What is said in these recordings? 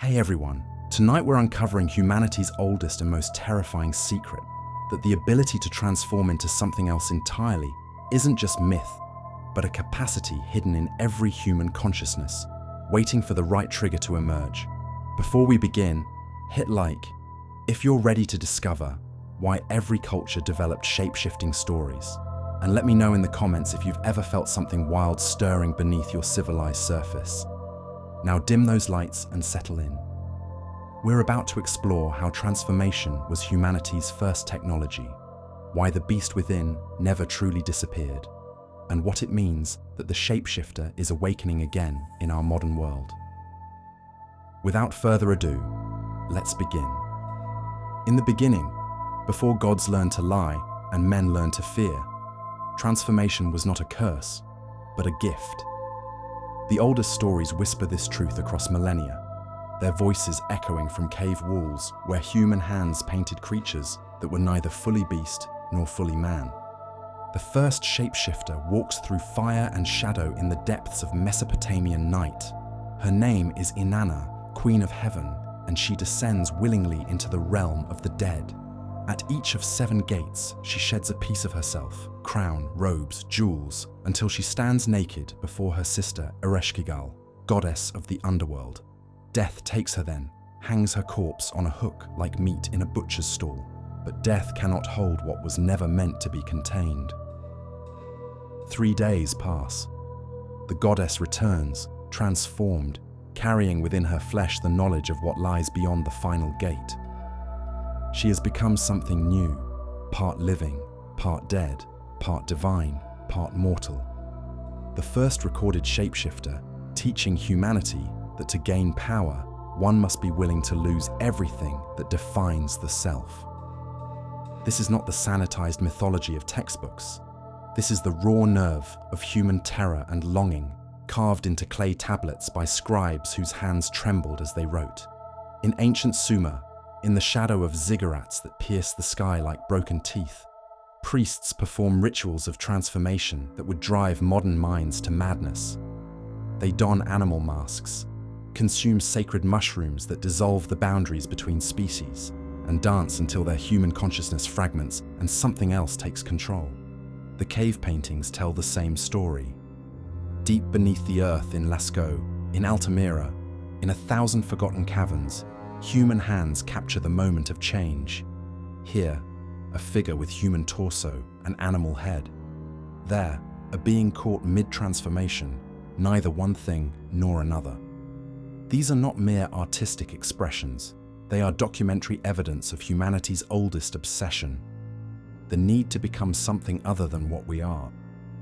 Hey everyone, tonight we're uncovering humanity's oldest and most terrifying secret, that the ability to transform into something else entirely isn't just myth, but a capacity hidden in every human consciousness, waiting for the right trigger to emerge. Before we begin, hit like if you're ready to discover why every culture developed shape-shifting stories, and let me know in the comments if you've ever felt something wild stirring beneath your civilized surface. Now dim those lights and settle in. We're about to explore how transformation was humanity's first technology, why the beast within never truly disappeared, and what it means that the shapeshifter is awakening again in our modern world. Without further ado, let's begin. In the beginning, before gods learned to lie and men learned to fear, transformation was not a curse, but a gift. The oldest stories whisper this truth across millennia, their voices echoing from cave walls where human hands painted creatures that were neither fully beast nor fully man. The first shapeshifter walks through fire and shadow in the depths of Mesopotamian night. Her name is Inanna, Queen of Heaven, and she descends willingly into the realm of the dead. At each of 7 gates, she sheds a piece of herself, crown, robes, jewels, until she stands naked before her sister Ereshkigal, goddess of the underworld. Death takes her then, hangs her corpse on a hook like meat in a butcher's stall, but death cannot hold what was never meant to be contained. 3 days pass. The goddess returns, transformed, carrying within her flesh the knowledge of what lies beyond the final gate. She has become something new, part living, part dead, part divine, part mortal. The first recorded shapeshifter, teaching humanity that to gain power, one must be willing to lose everything that defines the self. This is not the sanitized mythology of textbooks. This is the raw nerve of human terror and longing, carved into clay tablets by scribes whose hands trembled as they wrote. In ancient Sumer, in the shadow of ziggurats that pierce the sky like broken teeth, priests perform rituals of transformation that would drive modern minds to madness. They don animal masks, consume sacred mushrooms that dissolve the boundaries between species, and dance until their human consciousness fragments and something else takes control. The cave paintings tell the same story. Deep beneath the earth in Lascaux, in Altamira, in 1,000 forgotten caverns, human hands capture the moment of change. Here, a figure with human torso and animal head. There, a being caught mid-transformation, neither one thing nor another. These are not mere artistic expressions. They are documentary evidence of humanity's oldest obsession, the need to become something other than what we are.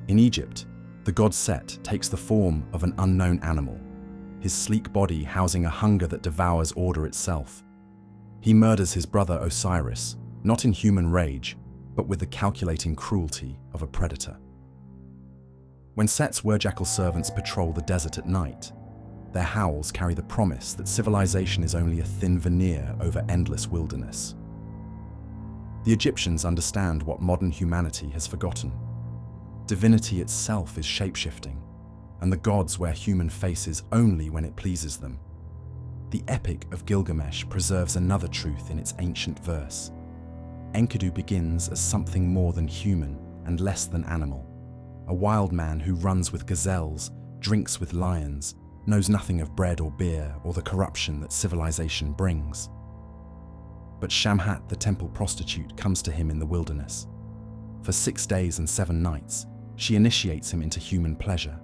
In Egypt, the god Set takes the form of an unknown animal, his sleek body housing a hunger that devours order itself. He murders his brother Osiris, not in human rage, but with the calculating cruelty of a predator. When Set's werjackal servants patrol the desert at night, their howls carry the promise that civilization is only a thin veneer over endless wilderness. The Egyptians understand what modern humanity has forgotten. Divinity itself is shapeshifting, and the gods wear human faces only when it pleases them. The Epic of Gilgamesh preserves another truth in its ancient verse. Enkidu begins as something more than human and less than animal, a wild man who runs with gazelles, drinks with lions, knows nothing of bread or beer or the corruption that civilization brings. But Shamhat, the temple prostitute, comes to him in the wilderness. For 6 days and 7 nights, she initiates him into human pleasure,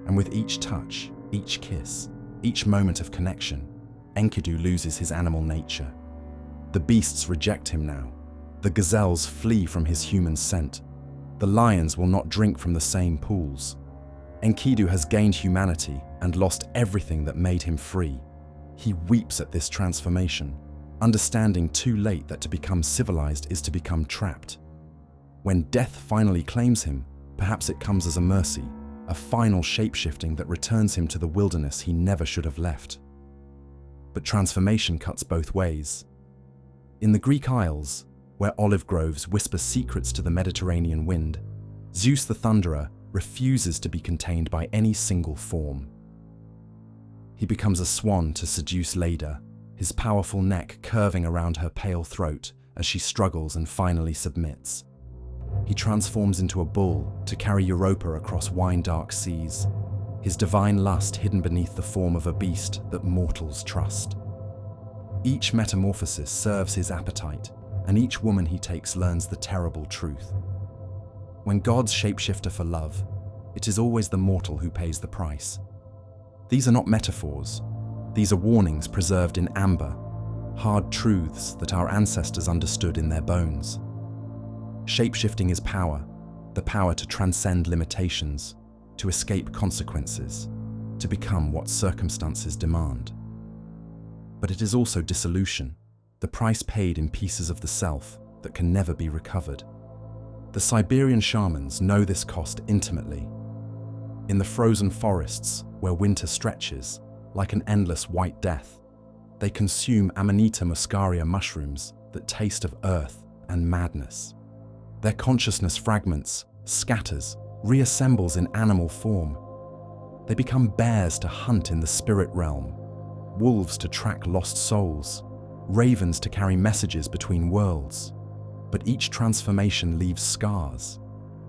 and with each touch, each kiss, each moment of connection, Enkidu loses his animal nature. The beasts reject him now. The gazelles flee from his human scent. The lions will not drink from the same pools. Enkidu has gained humanity and lost everything that made him free. He weeps at this transformation, understanding too late that to become civilized is to become trapped. When death finally claims him, perhaps it comes as a mercy, a final shape-shifting that returns him to the wilderness he never should have left. But transformation cuts both ways. In the Greek Isles, where olive groves whisper secrets to the Mediterranean wind, Zeus the Thunderer refuses to be contained by any single form. He becomes a swan to seduce Leda, his powerful neck curving around her pale throat as she struggles and finally submits. He transforms into a bull to carry Europa across wine-dark seas, his divine lust hidden beneath the form of a beast that mortals trust. Each metamorphosis serves his appetite, and each woman he takes learns the terrible truth. When gods shapeshifter for love, it is always the mortal who pays the price. These are not metaphors. These are warnings preserved in amber, hard truths that our ancestors understood in their bones. Shapeshifting is power, the power to transcend limitations, to escape consequences, to become what circumstances demand. But it is also dissolution, the price paid in pieces of the self that can never be recovered. The Siberian shamans know this cost intimately. In the frozen forests, where winter stretches, like an endless white death, they consume Amanita muscaria mushrooms that taste of earth and madness. Their consciousness fragments, scatters, reassembles in animal form. They become bears to hunt in the spirit realm, wolves to track lost souls, ravens to carry messages between worlds. But each transformation leaves scars.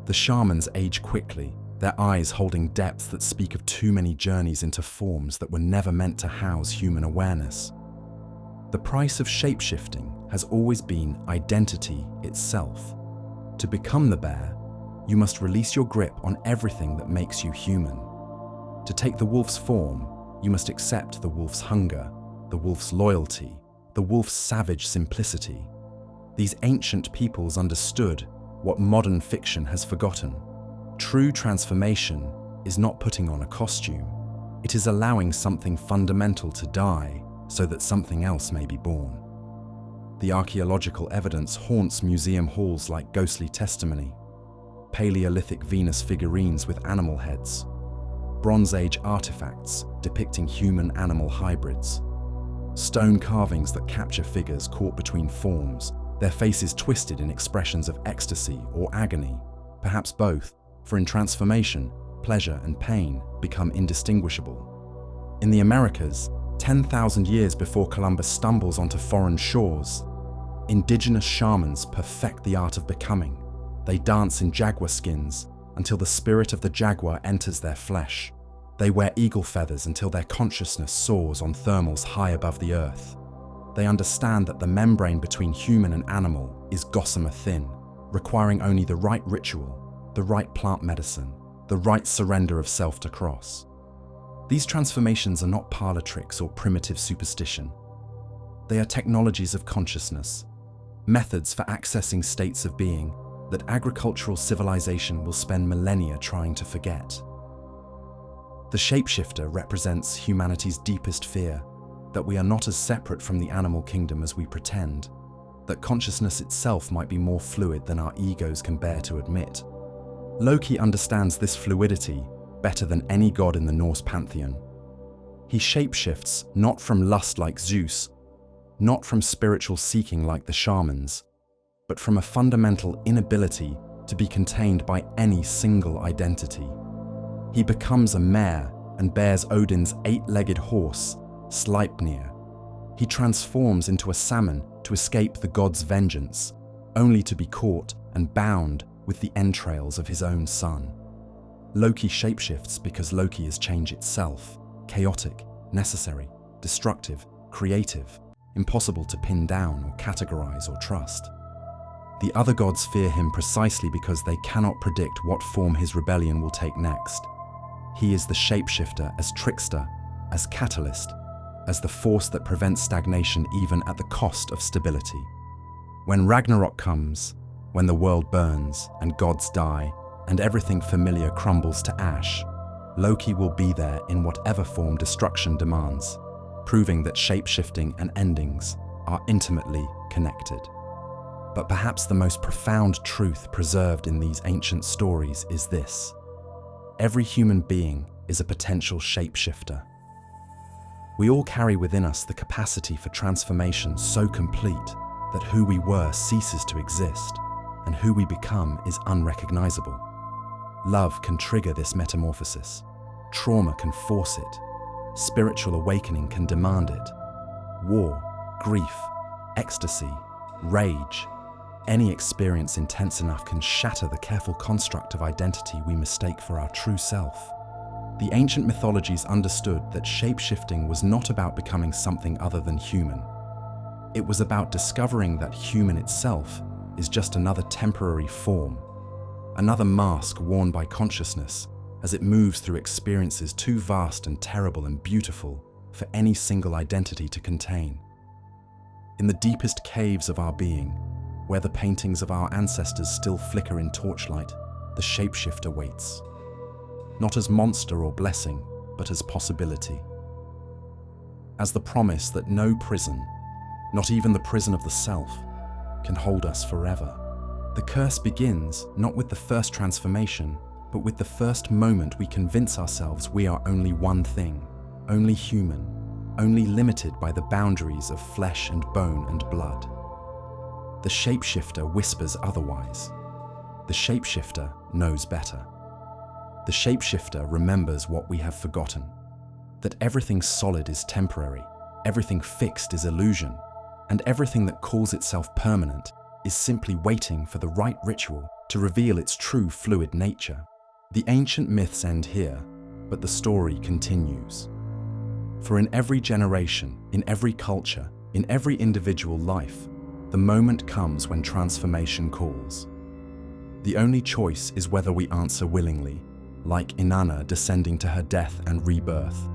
The shamans age quickly, their eyes holding depths that speak of too many journeys into forms that were never meant to house human awareness. The price of shapeshifting has always been identity itself. To become the bear, you must release your grip on everything that makes you human. To take the wolf's form, you must accept the wolf's hunger, the wolf's loyalty, the wolf's savage simplicity. These ancient peoples understood what modern fiction has forgotten. True transformation is not putting on a costume. It is allowing something fundamental to die so that something else may be born. The archaeological evidence haunts museum halls like ghostly testimony, Paleolithic Venus figurines with animal heads, Bronze Age artifacts depicting human-animal hybrids, stone carvings that capture figures caught between forms, their faces twisted in expressions of ecstasy or agony, perhaps both, for in transformation, pleasure and pain become indistinguishable. In the Americas, 10,000 years before Columbus stumbles onto foreign shores, indigenous shamans perfect the art of becoming. They dance in jaguar skins until the spirit of the jaguar enters their flesh. They wear eagle feathers until their consciousness soars on thermals high above the earth. They understand that the membrane between human and animal is gossamer thin, requiring only the right ritual, the right plant medicine, the right surrender of self to cross. These transformations are not parlor tricks or primitive superstition. They are technologies of consciousness, methods for accessing states of being that agricultural civilization will spend millennia trying to forget. The shapeshifter represents humanity's deepest fear, that we are not as separate from the animal kingdom as we pretend, that consciousness itself might be more fluid than our egos can bear to admit. Loki understands this fluidity better than any god in the Norse pantheon. He shapeshifts not from lust like Zeus, not from spiritual seeking like the shamans, but from a fundamental inability to be contained by any single identity. He becomes a mare and bears Odin's 8-legged horse, Sleipnir. He transforms into a salmon to escape the god's vengeance, only to be caught and bound with the entrails of his own son. Loki shapeshifts because Loki is change itself, chaotic, necessary, destructive, creative, impossible to pin down or categorize or trust. The other gods fear him precisely because they cannot predict what form his rebellion will take next. He is the shapeshifter as trickster, as catalyst, as the force that prevents stagnation even at the cost of stability. When Ragnarok comes, when the world burns and gods die and everything familiar crumbles to ash, Loki will be there in whatever form destruction demands, proving that shapeshifting and endings are intimately connected. But perhaps the most profound truth preserved in these ancient stories is this: every human being is a potential shapeshifter. We all carry within us the capacity for transformation so complete that who we were ceases to exist, and who we become is unrecognizable. Love can trigger this metamorphosis. Trauma can force it. spiritual awakening can demand it. War, grief, ecstasy, rage, any experience intense enough can shatter the careful construct of identity we mistake for our true self. The ancient mythologies understood that shapeshifting was not about becoming something other than human. It was about discovering that human itself is just another temporary form, another mask worn by consciousness as it moves through experiences too vast and terrible and beautiful for any single identity to contain. In the deepest caves of our being, where the paintings of our ancestors still flicker in torchlight, the shapeshifter waits. Not as monster or blessing, but as possibility. As the promise that no prison, not even the prison of the self, can hold us forever. The curse begins not with the first transformation, but with the first moment we convince ourselves we are only one thing, only human, only limited by the boundaries of flesh and bone and blood. The shapeshifter whispers otherwise. The shapeshifter knows better. The shapeshifter remembers what we have forgotten, that everything solid is temporary, everything fixed is illusion, and everything that calls itself permanent is simply waiting for the right ritual to reveal its true fluid nature. The ancient myths end here, but the story continues. For in every generation, in every culture, in every individual life, the moment comes when transformation calls. The only choice is whether we answer willingly, like Inanna descending to her death and rebirth,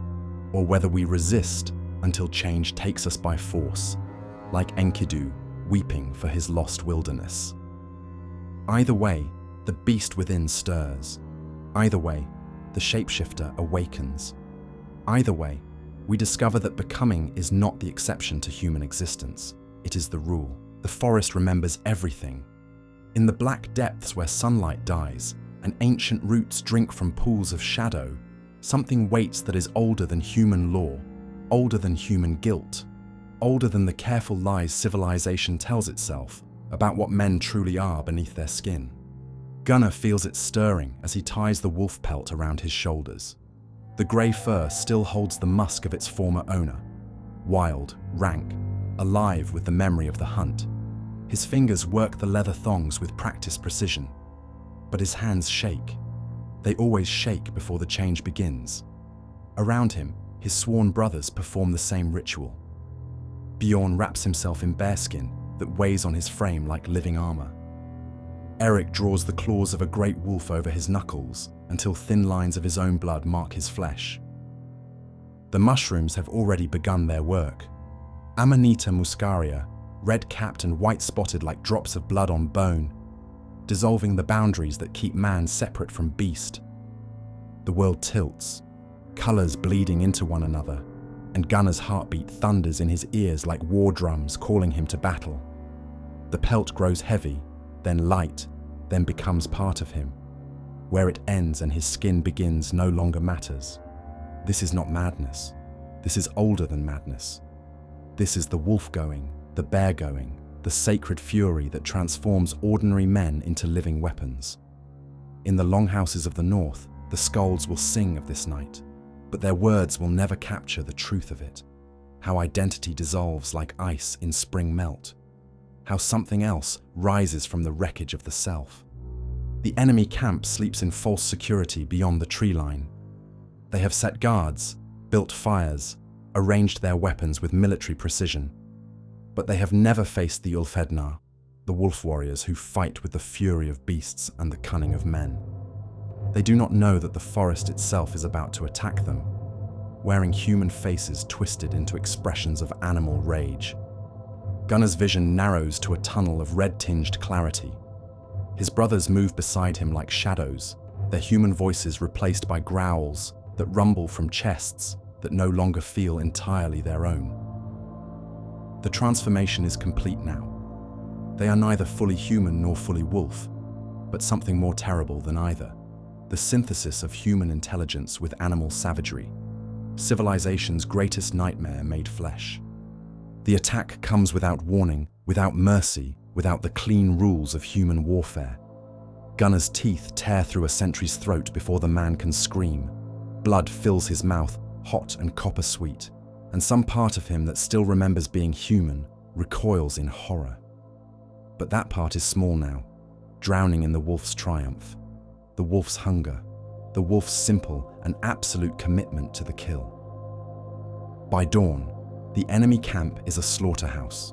or whether we resist until change takes us by force, like Enkidu weeping for his lost wilderness. Either way, the beast within stirs. Either way, the shapeshifter awakens. Either way, we discover that becoming is not the exception to human existence. It is the rule. The forest remembers everything. In the black depths where sunlight dies, and ancient roots drink from pools of shadow, something waits that is older than human law, older than human guilt, older than the careful lies civilization tells itself about what men truly are beneath their skin. Gunnar feels it stirring as he ties the wolf pelt around his shoulders. The grey fur still holds the musk of its former owner, wild, rank, alive with the memory of the hunt. His fingers work the leather thongs with practiced precision, but his hands shake. They always shake before the change begins. Around him, his sworn brothers perform the same ritual. Bjorn wraps himself in bearskin that weighs on his frame like living armor. Eric draws the claws of a great wolf over his knuckles until thin lines of his own blood mark his flesh. The mushrooms have already begun their work. Amanita muscaria, red-capped and white-spotted like drops of blood on bone, dissolving the boundaries that keep man separate from beast. The world tilts, colors bleeding into one another, and Gunnar's heartbeat thunders in his ears like war drums calling him to battle. The pelt grows heavy, then light, then becomes part of him. Where it ends and his skin begins no longer matters. This is not madness. This is older than madness. This is the wolf going, the bear going, the sacred fury that transforms ordinary men into living weapons. In the longhouses of the north, the skalds will sing of this night, but their words will never capture the truth of it. How identity dissolves like ice in spring melt. How something else rises from the wreckage of the self. The enemy camp sleeps in false security beyond the tree line. They have set guards, built fires, arranged their weapons with military precision. But they have never faced the Ulfhednar, the wolf warriors who fight with the fury of beasts and the cunning of men. They do not know that the forest itself is about to attack them, wearing human faces twisted into expressions of animal rage. Gunnar's vision narrows to a tunnel of red-tinged clarity. His brothers move beside him like shadows, their human voices replaced by growls that rumble from chests that no longer feel entirely their own. The transformation is complete now. They are neither fully human nor fully wolf, but something more terrible than either. The synthesis of human intelligence with animal savagery. Civilization's greatest nightmare made flesh. The attack comes without warning, without mercy, without the clean rules of human warfare. Gunnar's teeth tear through a sentry's throat before the man can scream. Blood fills his mouth, hot and copper-sweet, and some part of him that still remembers being human recoils in horror. But that part is small now, drowning in the wolf's triumph, the wolf's hunger, the wolf's simple and absolute commitment to the kill. By dawn, the enemy camp is a slaughterhouse.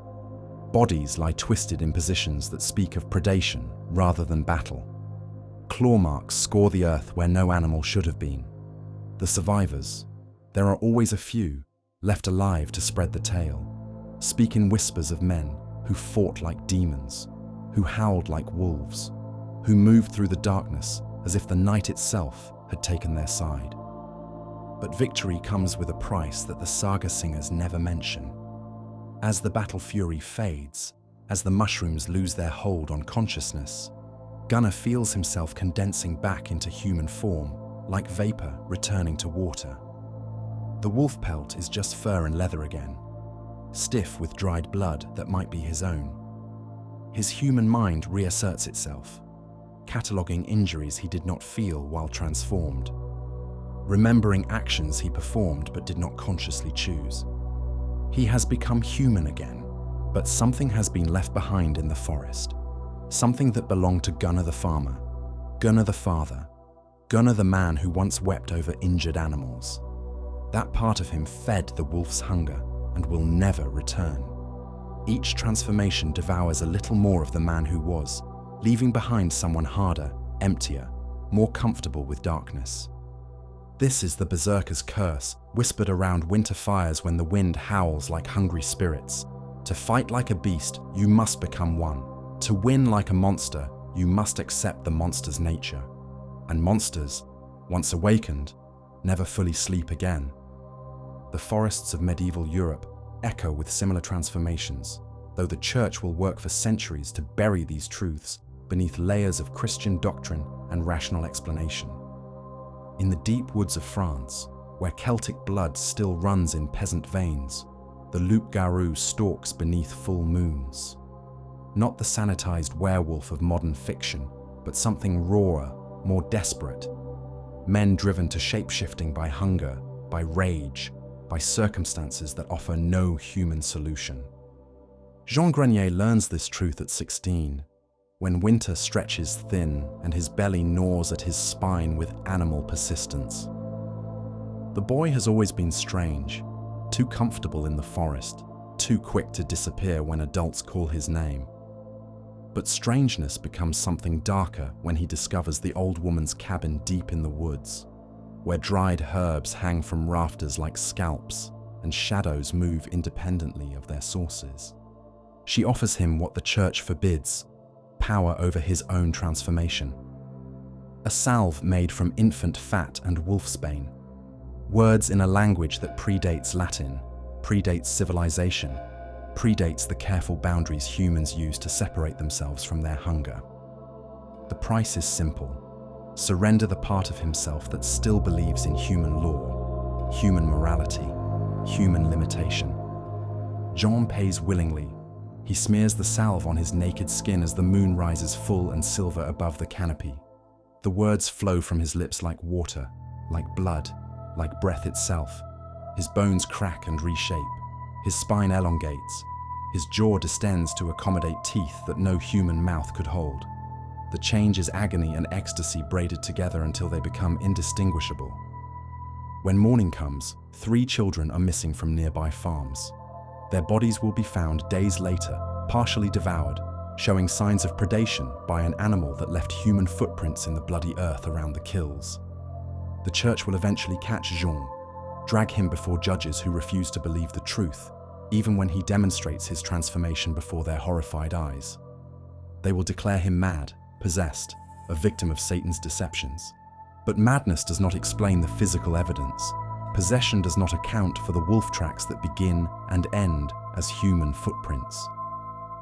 Bodies lie twisted in positions that speak of predation rather than battle. Claw marks score the earth where no animal should have been. The survivors, there are always a few, left alive to spread the tale, speak in whispers of men who fought like demons, who howled like wolves, who moved through the darkness as if the night itself had taken their side. But victory comes with a price that the saga singers never mention. As the battle fury fades, as the mushrooms lose their hold on consciousness, Gunnar feels himself condensing back into human form, like vapor returning to water. The wolf pelt is just fur and leather again, stiff with dried blood that might be his own. His human mind reasserts itself, cataloguing injuries he did not feel while transformed, remembering actions he performed but did not consciously choose. He has become human again, but something has been left behind in the forest, something that belonged to Gunnar the farmer, Gunnar the father, Gunnar the man who once wept over injured animals. That part of him fed the wolf's hunger and will never return. Each transformation devours a little more of the man who was, leaving behind someone harder, emptier, more comfortable with darkness. This is the Berserker's curse, whispered around winter fires when the wind howls like hungry spirits. To fight like a beast, you must become one. To win like a monster, you must accept the monster's nature. And monsters, once awakened, never fully sleep again. The forests of medieval Europe echo with similar transformations, though the church will work for centuries to bury these truths beneath layers of Christian doctrine and rational explanation. In the deep woods of France, where Celtic blood still runs in peasant veins, the loup-garou stalks beneath full moons. Not the sanitized werewolf of modern fiction, but something rawer, more desperate. Men driven to shapeshifting by hunger, by rage, by circumstances that offer no human solution. Jean Grenier learns this truth at 16, when winter stretches thin and his belly gnaws at his spine with animal persistence. The boy has always been strange, too comfortable in the forest, too quick to disappear when adults call his name. But strangeness becomes something darker when he discovers the old woman's cabin deep in the woods, where dried herbs hang from rafters like scalps and shadows move independently of their sources. She offers him what the church forbids, power over his own transformation. A salve made from infant fat and wolfsbane, words in a language that predates Latin, predates civilization, predates the careful boundaries humans use to separate themselves from their hunger. The price is simple: surrender the part of himself that still believes in human law, human morality, human limitation. Jean pays willingly. He smears the salve on his naked skin as the moon rises full and silver above the canopy. The words flow from his lips like water, like blood, like breath itself. His bones crack and reshape. His spine elongates. His jaw distends to accommodate teeth that no human mouth could hold. The change is agony and ecstasy braided together until they become indistinguishable. When morning comes, 3 children are missing from nearby farms. Their bodies will be found days later, partially devoured, showing signs of predation by an animal that left human footprints in the bloody earth around the kills. The church will eventually catch Jean, drag him before judges who refuse to believe the truth, even when he demonstrates his transformation before their horrified eyes. They will declare him mad, possessed, a victim of Satan's deceptions. But madness does not explain the physical evidence. Possession does not account for the wolf tracks that begin and end as human footprints.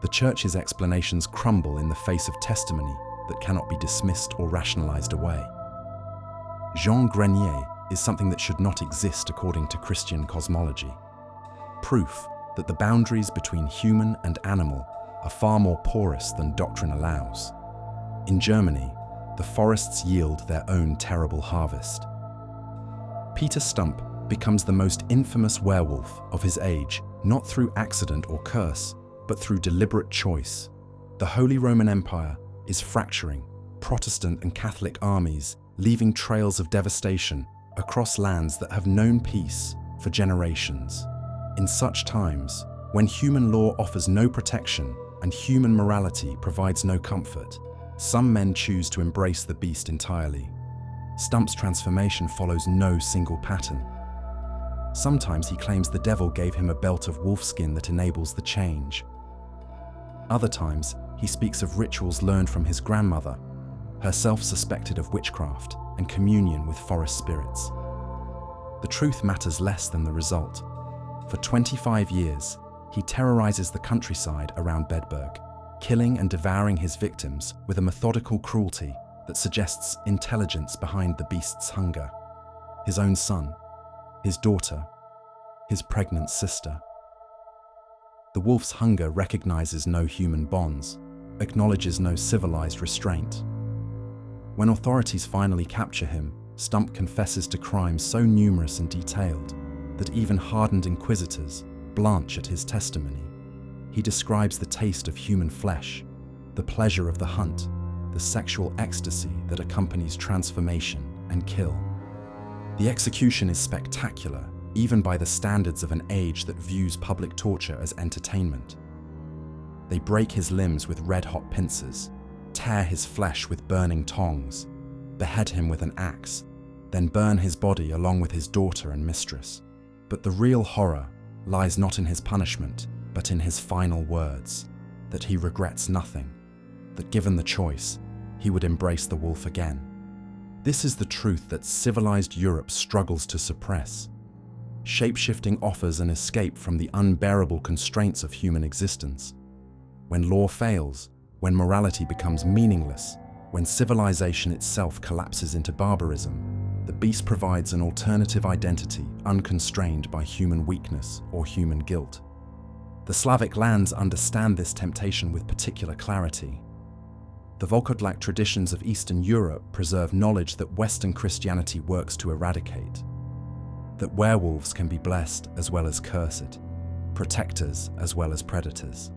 The church's explanations crumble in the face of testimony that cannot be dismissed or rationalized away. Jean Grenier is something that should not exist according to Christian cosmology. Proof that the boundaries between human and animal are far more porous than doctrine allows. In Germany, the forests yield their own terrible harvest. Peter Stump becomes the most infamous werewolf of his age, not through accident or curse, but through deliberate choice. The Holy Roman Empire is fracturing, Protestant and Catholic armies leaving trails of devastation across lands that have known peace for generations. In such times, when human law offers no protection and human morality provides no comfort, some men choose to embrace the beast entirely. Stump's transformation follows no single pattern. Sometimes he claims the devil gave him a belt of wolfskin that enables the change. Other times, he speaks of rituals learned from his grandmother, herself suspected of witchcraft and communion with forest spirits. The truth matters less than the result. For 25 years, he terrorizes the countryside around Bedburg, killing and devouring his victims with a methodical cruelty that suggests intelligence behind the beast's hunger. His own son, his daughter, his pregnant sister. The wolf's hunger recognizes no human bonds, acknowledges no civilized restraint. When authorities finally capture him, Stump confesses to crimes so numerous and detailed that even hardened inquisitors blanch at his testimony. He describes the taste of human flesh, the pleasure of the hunt, the sexual ecstasy that accompanies transformation and kill. The execution is spectacular, even by the standards of an age that views public torture as entertainment. They break his limbs with red-hot pincers, tear his flesh with burning tongs, behead him with an axe, then burn his body along with his daughter and mistress. But the real horror lies not in his punishment, but in his final words, that he regrets nothing, that given the choice, he would embrace the wolf again. This is the truth that civilized Europe struggles to suppress. Shapeshifting offers an escape from the unbearable constraints of human existence. When law fails, when morality becomes meaningless, when civilization itself collapses into barbarism, the beast provides an alternative identity unconstrained by human weakness or human guilt. The Slavic lands understand this temptation with particular clarity. The Volkodlak traditions of Eastern Europe preserve knowledge that Western Christianity works to eradicate. That werewolves can be blessed as well as cursed, protectors as well as predators.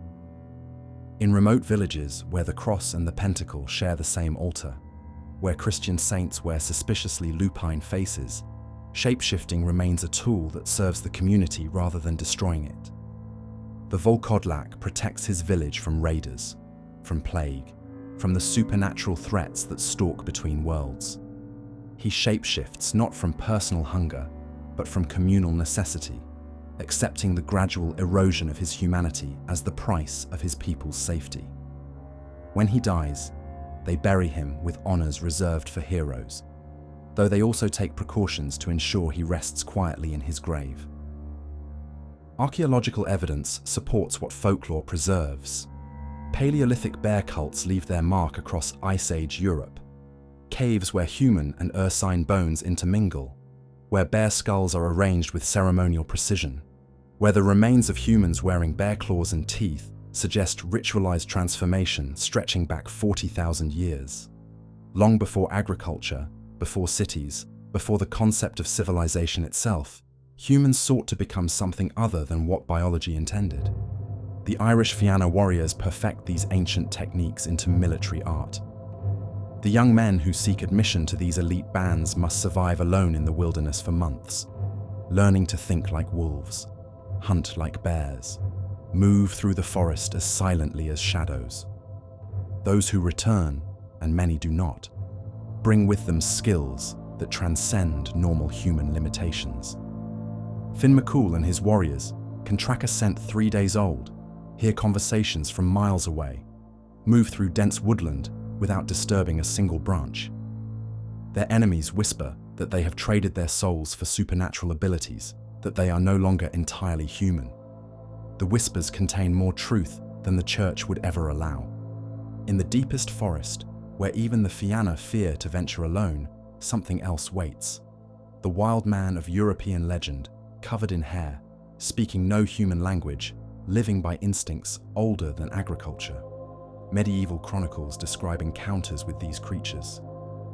In remote villages where the cross and the pentacle share the same altar, where Christian saints wear suspiciously lupine faces, shapeshifting remains a tool that serves the community rather than destroying it. The Volkodlak protects his village from raiders, from plague, from the supernatural threats that stalk between worlds. He shapeshifts not from personal hunger, but from communal necessity, accepting the gradual erosion of his humanity as the price of his people's safety. When he dies, they bury him with honors reserved for heroes, though they also take precautions to ensure he rests quietly in his grave. Archaeological evidence supports what folklore preserves. Paleolithic bear cults leave their mark across Ice Age Europe. Caves where human and ursine bones intermingle, where bear skulls are arranged with ceremonial precision, where the remains of humans wearing bear claws and teeth suggest ritualized transformation stretching back 40,000 years. Long before agriculture, before cities, before the concept of civilization itself, humans sought to become something other than what biology intended. The Irish Fianna warriors perfect these ancient techniques into military art. The young men who seek admission to these elite bands must survive alone in the wilderness for months, learning to think like wolves, hunt like bears, move through the forest as silently as shadows. Those who return, and many do not, bring with them skills that transcend normal human limitations. Finn McCool and his warriors can track a scent 3 days old, hear conversations from miles away, move through dense woodland without disturbing a single branch. Their enemies whisper that they have traded their souls for supernatural abilities, that they are no longer entirely human. The whispers contain more truth than the church would ever allow. In the deepest forest, where even the Fianna fear to venture alone, something else waits. The wild man of European legend, covered in hair, speaking no human language, living by instincts older than agriculture. Medieval chronicles describe encounters with these creatures,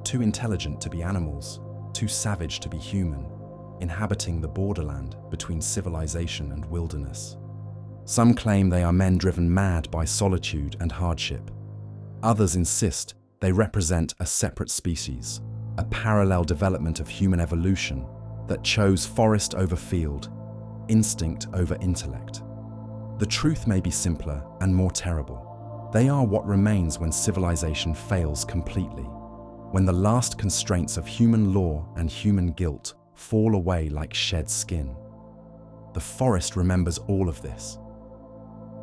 too intelligent to be animals, too savage to be human, inhabiting the borderland between civilization and wilderness. Some claim they are men driven mad by solitude and hardship. Others insist they represent a separate species, a parallel development of human evolution that chose forest over field, instinct over intellect. The truth may be simpler and more terrible. They are what remains when civilization fails completely, when the last constraints of human law and human guilt fall away like shed skin. The forest remembers all of this.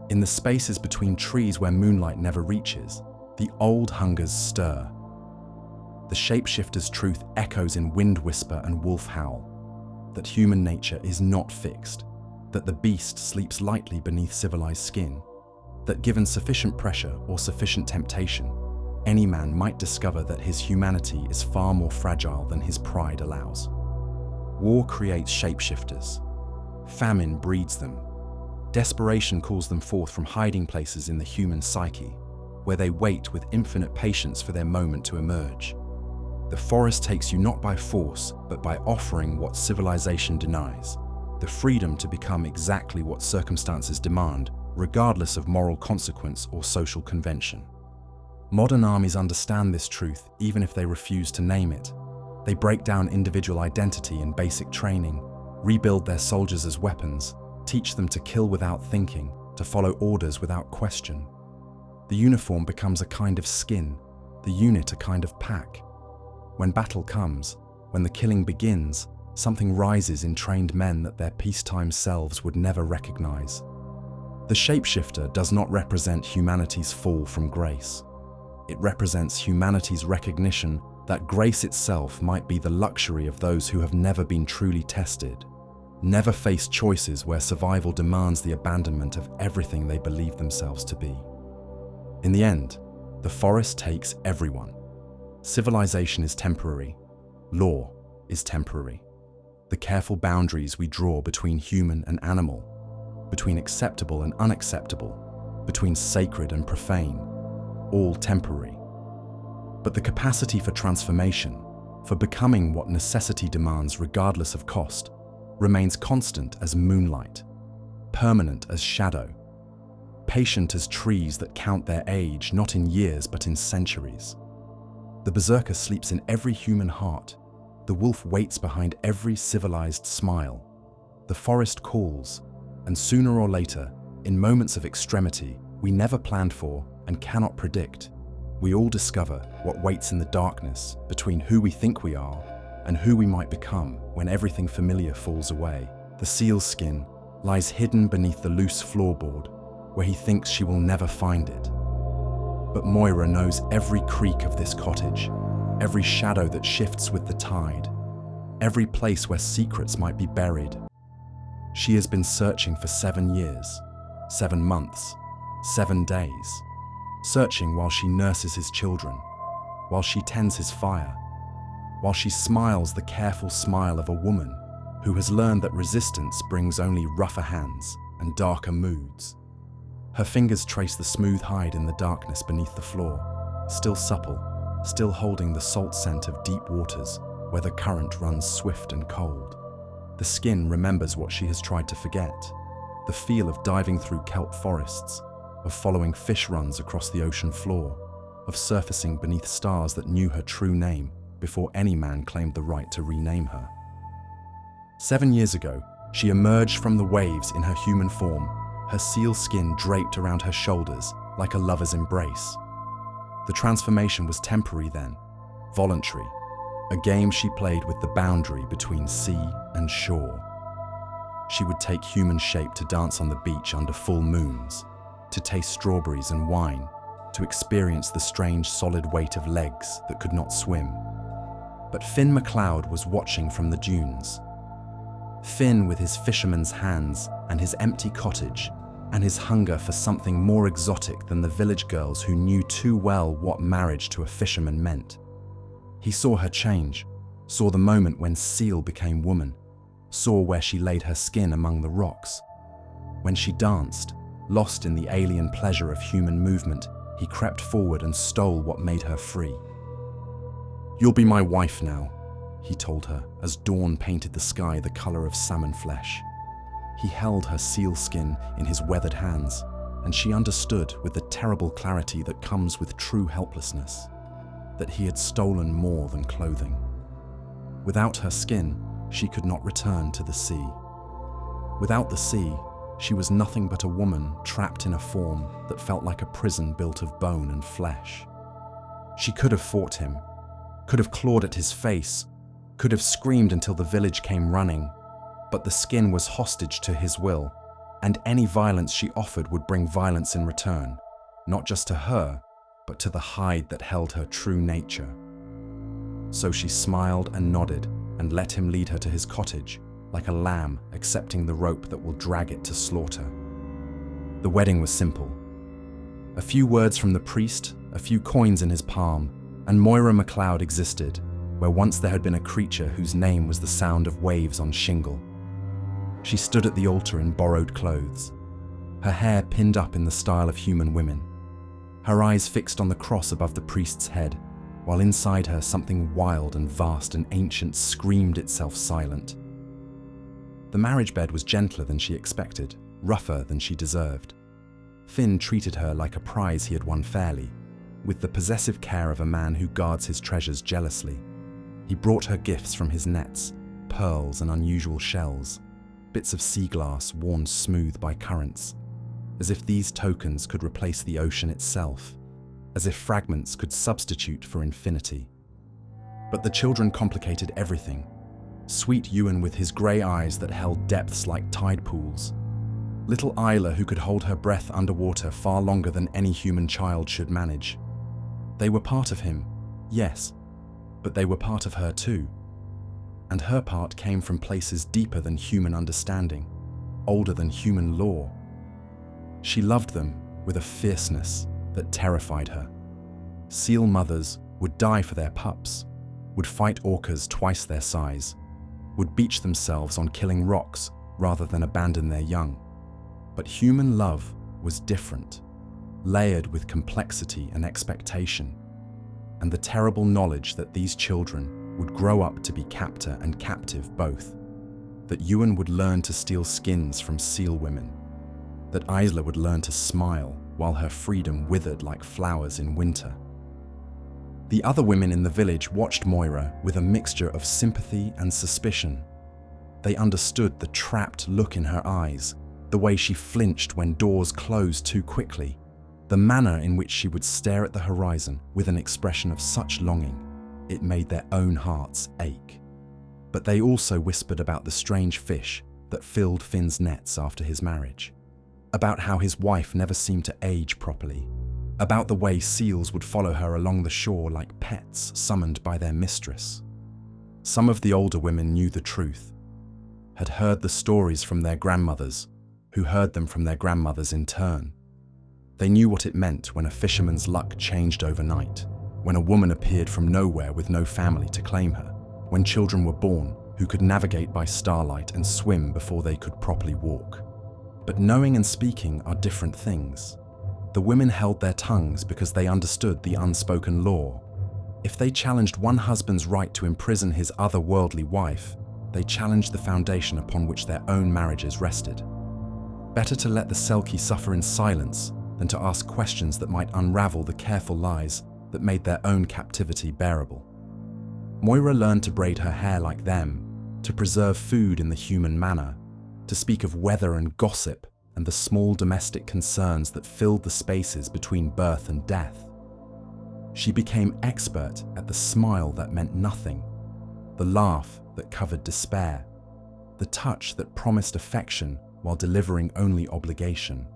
In the spaces between trees where moonlight never reaches, the old hungers stir. The shapeshifter's truth echoes in wind whisper and wolf howl, that human nature is not fixed, that the beast sleeps lightly beneath civilized skin, that given sufficient pressure or sufficient temptation, any man might discover that his humanity is far more fragile than his pride allows. War creates shapeshifters. Famine breeds them. Desperation calls them forth from hiding places in the human psyche, where they wait with infinite patience for their moment to emerge. The forest takes you not by force, but by offering what civilization denies, the freedom to become exactly what circumstances demand, regardless of moral consequence or social convention. Modern armies understand this truth even if they refuse to name it. They break down individual identity in basic training, rebuild their soldiers as weapons, teach them to kill without thinking, to follow orders without question. The uniform becomes a kind of skin, the unit a kind of pack. When battle comes, when the killing begins, something rises in trained men that their peacetime selves would never recognize. The shapeshifter does not represent humanity's fall from grace. It represents humanity's recognition that grace itself might be the luxury of those who have never been truly tested, never faced choices where survival demands the abandonment of everything they believe themselves to be. In the end, the forest takes everyone. Civilization is temporary. Law is temporary. The careful boundaries we draw between human and animal, between acceptable and unacceptable, between sacred and profane, all temporary. But the capacity for transformation, for becoming what necessity demands regardless of cost, remains constant as moonlight, permanent as shadow, patient as trees that count their age not in years but in centuries. The berserker sleeps in every human heart. The wolf waits behind every civilized smile. The forest calls, and sooner or later, in moments of extremity we never planned for and cannot predict, we all discover what waits in the darkness between who we think we are and who we might become when everything familiar falls away. The seal's skin lies hidden beneath the loose floorboard where he thinks she will never find it. But Moira knows every creak of this cottage, every shadow that shifts with the tide, every place where secrets might be buried. She has been searching for 7 years, 7 months, 7 days, searching while she nurses his children, while she tends his fire, while she smiles the careful smile of a woman who has learned that resistance brings only rougher hands and darker moods. Her fingers trace the smooth hide in the darkness beneath the floor, still supple, still holding the salt scent of deep waters where the current runs swift and cold. The skin remembers what she has tried to forget, the feel of diving through kelp forests, of following fish runs across the ocean floor, of surfacing beneath stars that knew her true name before any man claimed the right to rename her. 7 years ago, she emerged from the waves in her human form, her seal skin draped around her shoulders like a lover's embrace. The transformation was temporary then, voluntary, a game she played with the boundary between sea and shore. She would take human shape to dance on the beach under full moons, to taste strawberries and wine, to experience the strange solid weight of legs that could not swim. But Finn MacLeod was watching from the dunes. Finn with his fisherman's hands and his empty cottage, and his hunger for something more exotic than the village girls who knew too well what marriage to a fisherman meant. He saw her change, saw the moment when seal became woman, saw where she laid her skin among the rocks. When she danced, lost in the alien pleasure of human movement, he crept forward and stole what made her free. "You'll be my wife now," he told her, as dawn painted the sky the color of salmon flesh. He held her seal skin in his weathered hands, and she understood with the terrible clarity that comes with true helplessness that he had stolen more than clothing. Without her skin, she could not return to the sea. Without the sea, she was nothing but a woman trapped in a form that felt like a prison built of bone and flesh. She could have fought him, could have clawed at his face, could have screamed until the village came running, but the skin was hostage to his will, and any violence she offered would bring violence in return, not just to her, but to the hide that held her true nature. So she smiled and nodded and let him lead her to his cottage, like a lamb accepting the rope that will drag it to slaughter. The wedding was simple. A few words from the priest, a few coins in his palm, and Moira MacLeod existed, where once there had been a creature whose name was the sound of waves on shingle. She stood at the altar in borrowed clothes, her hair pinned up in the style of human women, her eyes fixed on the cross above the priest's head, while inside her something wild and vast and ancient screamed itself silent. The marriage bed was gentler than she expected, rougher than she deserved. Finn treated her like a prize he had won fairly, with the possessive care of a man who guards his treasures jealously. He brought her gifts from his nets, pearls and unusual shells, bits of sea glass worn smooth by currents, as if these tokens could replace the ocean itself, as if fragments could substitute for infinity. But the children complicated everything. Sweet Ewan with his grey eyes that held depths like tide pools. Little Isla who could hold her breath underwater far longer than any human child should manage. They were part of him, yes, but they were part of her too. And her part came from places deeper than human understanding, older than human law. She loved them with a fierceness that terrified her. Seal mothers would die for their pups, would fight orcas twice their size, would beach themselves on killing rocks rather than abandon their young. But human love was different, layered with complexity and expectation, and the terrible knowledge that these children would grow up to be captor and captive both, that Ewan would learn to steal skins from seal women, that Isla would learn to smile while her freedom withered like flowers in winter. The other women in the village watched Moira with a mixture of sympathy and suspicion. They understood the trapped look in her eyes, the way she flinched when doors closed too quickly, the manner in which she would stare at the horizon with an expression of such longing, it made their own hearts ache. But they also whispered about the strange fish that filled Finn's nets after his marriage, about how his wife never seemed to age properly, about the way seals would follow her along the shore like pets summoned by their mistress. Some of the older women knew the truth, had heard the stories from their grandmothers, who heard them from their grandmothers in turn. They knew what it meant when a fisherman's luck changed overnight, when a woman appeared from nowhere with no family to claim her, when children were born who could navigate by starlight and swim before they could properly walk. But knowing and speaking are different things. The women held their tongues because they understood the unspoken law. If they challenged one husband's right to imprison his otherworldly wife, they challenged the foundation upon which their own marriages rested. Better to let the Selkie suffer in silence than to ask questions that might unravel the careful lies that made their own captivity bearable. Moira learned to braid her hair like them, to preserve food in the human manner, to speak of weather and gossip and the small domestic concerns that filled the spaces between birth and death. She became expert at the smile that meant nothing, the laugh that covered despair, the touch that promised affection while delivering only obligation.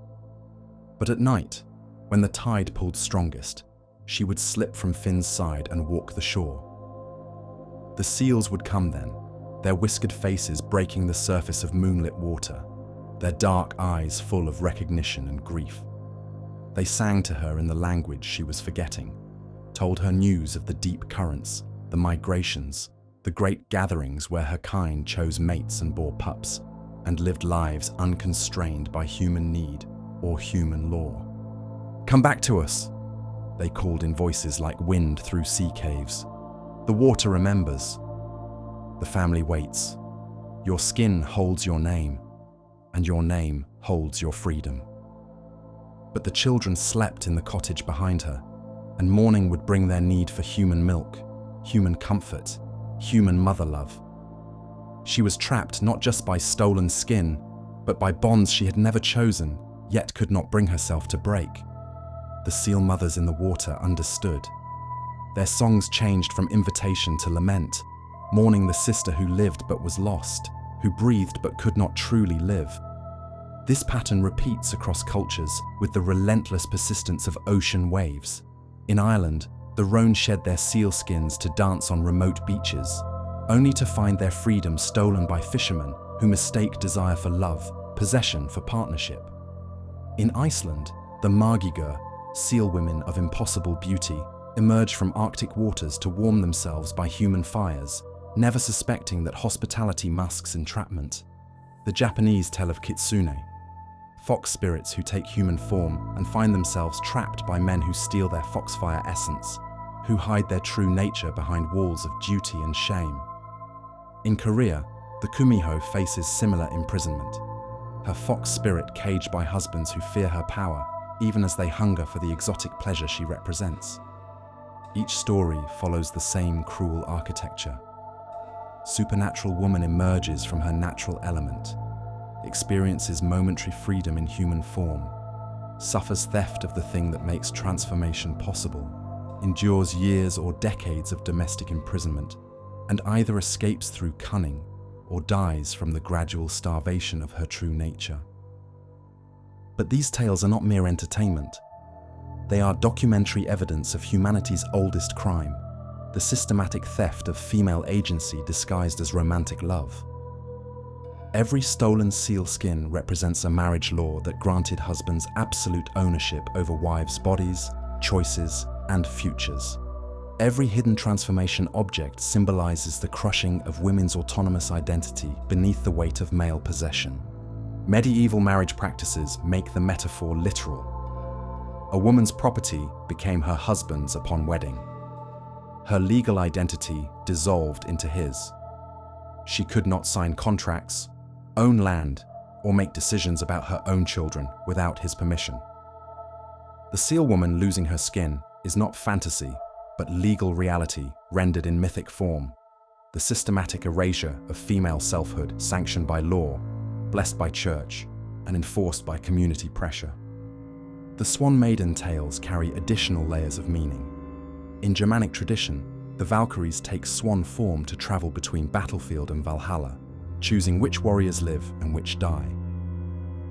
But at night, when the tide pulled strongest, she would slip from Finn's side and walk the shore. The seals would come then, their whiskered faces breaking the surface of moonlit water, their dark eyes full of recognition and grief. They sang to her in the language she was forgetting, told her news of the deep currents, the migrations, the great gatherings where her kind chose mates and bore pups, and lived lives unconstrained by human need or human law. "Come back to us," they called in voices like wind through sea caves. "The water remembers." the family waits. Your skin holds your name, and your name holds your freedom. But the children slept in the cottage behind her, and morning would bring their need for human milk, human comfort, human mother love. She was trapped not just by stolen skin, but by bonds she had never chosen, yet could not bring herself to break. The seal mothers in the water understood. Their songs changed from invitation to lament, mourning the sister who lived but was lost, who breathed but could not truly live. This pattern repeats across cultures with the relentless persistence of ocean waves. In Ireland, the roan shed their seal skins to dance on remote beaches, only to find their freedom stolen by fishermen who mistake desire for love, possession for partnership. In Iceland, the Magigur, seal women of impossible beauty, emerge from Arctic waters to warm themselves by human fires, never suspecting that hospitality masks entrapment. The Japanese tell of kitsune, fox spirits who take human form and find themselves trapped by men who steal their foxfire essence, who hide their true nature behind walls of duty and shame. In Korea, the kumiho faces similar imprisonment, her fox spirit caged by husbands who fear her power, even as they hunger for the exotic pleasure she represents. Each story follows the same cruel architecture. Supernatural woman emerges from her natural element, experiences momentary freedom in human form, suffers theft of the thing that makes transformation possible, endures years or decades of domestic imprisonment, and either escapes through cunning or dies from the gradual starvation of her true nature. But these tales are not mere entertainment. They are documentary evidence of humanity's oldest crime, the systematic theft of female agency disguised as romantic love. Every stolen seal skin represents a marriage law that granted husbands absolute ownership over wives' bodies, choices, and futures. Every hidden transformation object symbolizes the crushing of women's autonomous identity beneath the weight of male possession. Medieval marriage practices make the metaphor literal. A woman's property became her husband's upon wedding. Her legal identity dissolved into his. She could not sign contracts, own land, or make decisions about her own children without his permission. The seal woman losing her skin is not fantasy, but legal reality rendered in mythic form, the systematic erasure of female selfhood sanctioned by law, blessed by church, and enforced by community pressure. The Swan Maiden tales carry additional layers of meaning. In Germanic tradition, the Valkyries take swan form to travel between battlefield and Valhalla, choosing which warriors live and which die.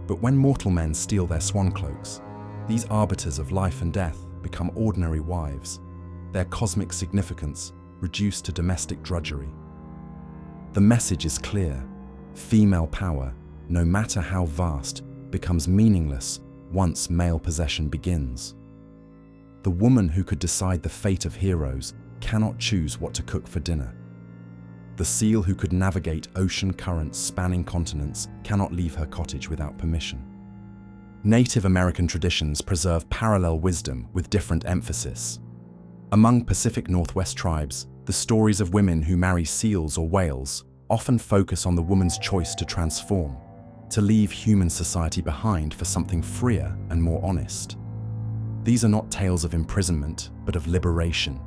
But when mortal men steal their swan cloaks, these arbiters of life and death become ordinary wives, their cosmic significance reduced to domestic drudgery. The message is clear: female power, no matter how vast, becomes meaningless once male possession begins. The woman who could decide the fate of heroes cannot choose what to cook for dinner. The seal who could navigate ocean currents spanning continents cannot leave her cottage without permission. Native American traditions preserve parallel wisdom with different emphasis. Among Pacific Northwest tribes, the stories of women who marry seals or whales often focus on the woman's choice to transform, to leave human society behind for something freer and more honest. These are not tales of imprisonment, but of liberation.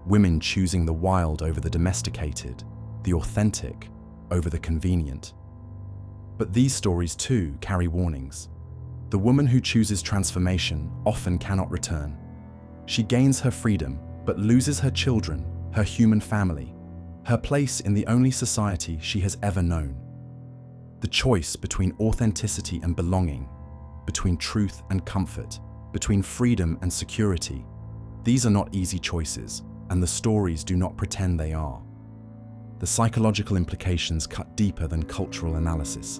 Women choosing the wild over the domesticated, the authentic over the convenient. But these stories too carry warnings. The woman who chooses transformation often cannot return. She gains her freedom, but loses her children, her human family, her place in the only society she has ever known. The choice between authenticity and belonging, between truth and comfort, between freedom and security, these are not easy choices, and the stories do not pretend they are. The psychological implications cut deeper than cultural analysis.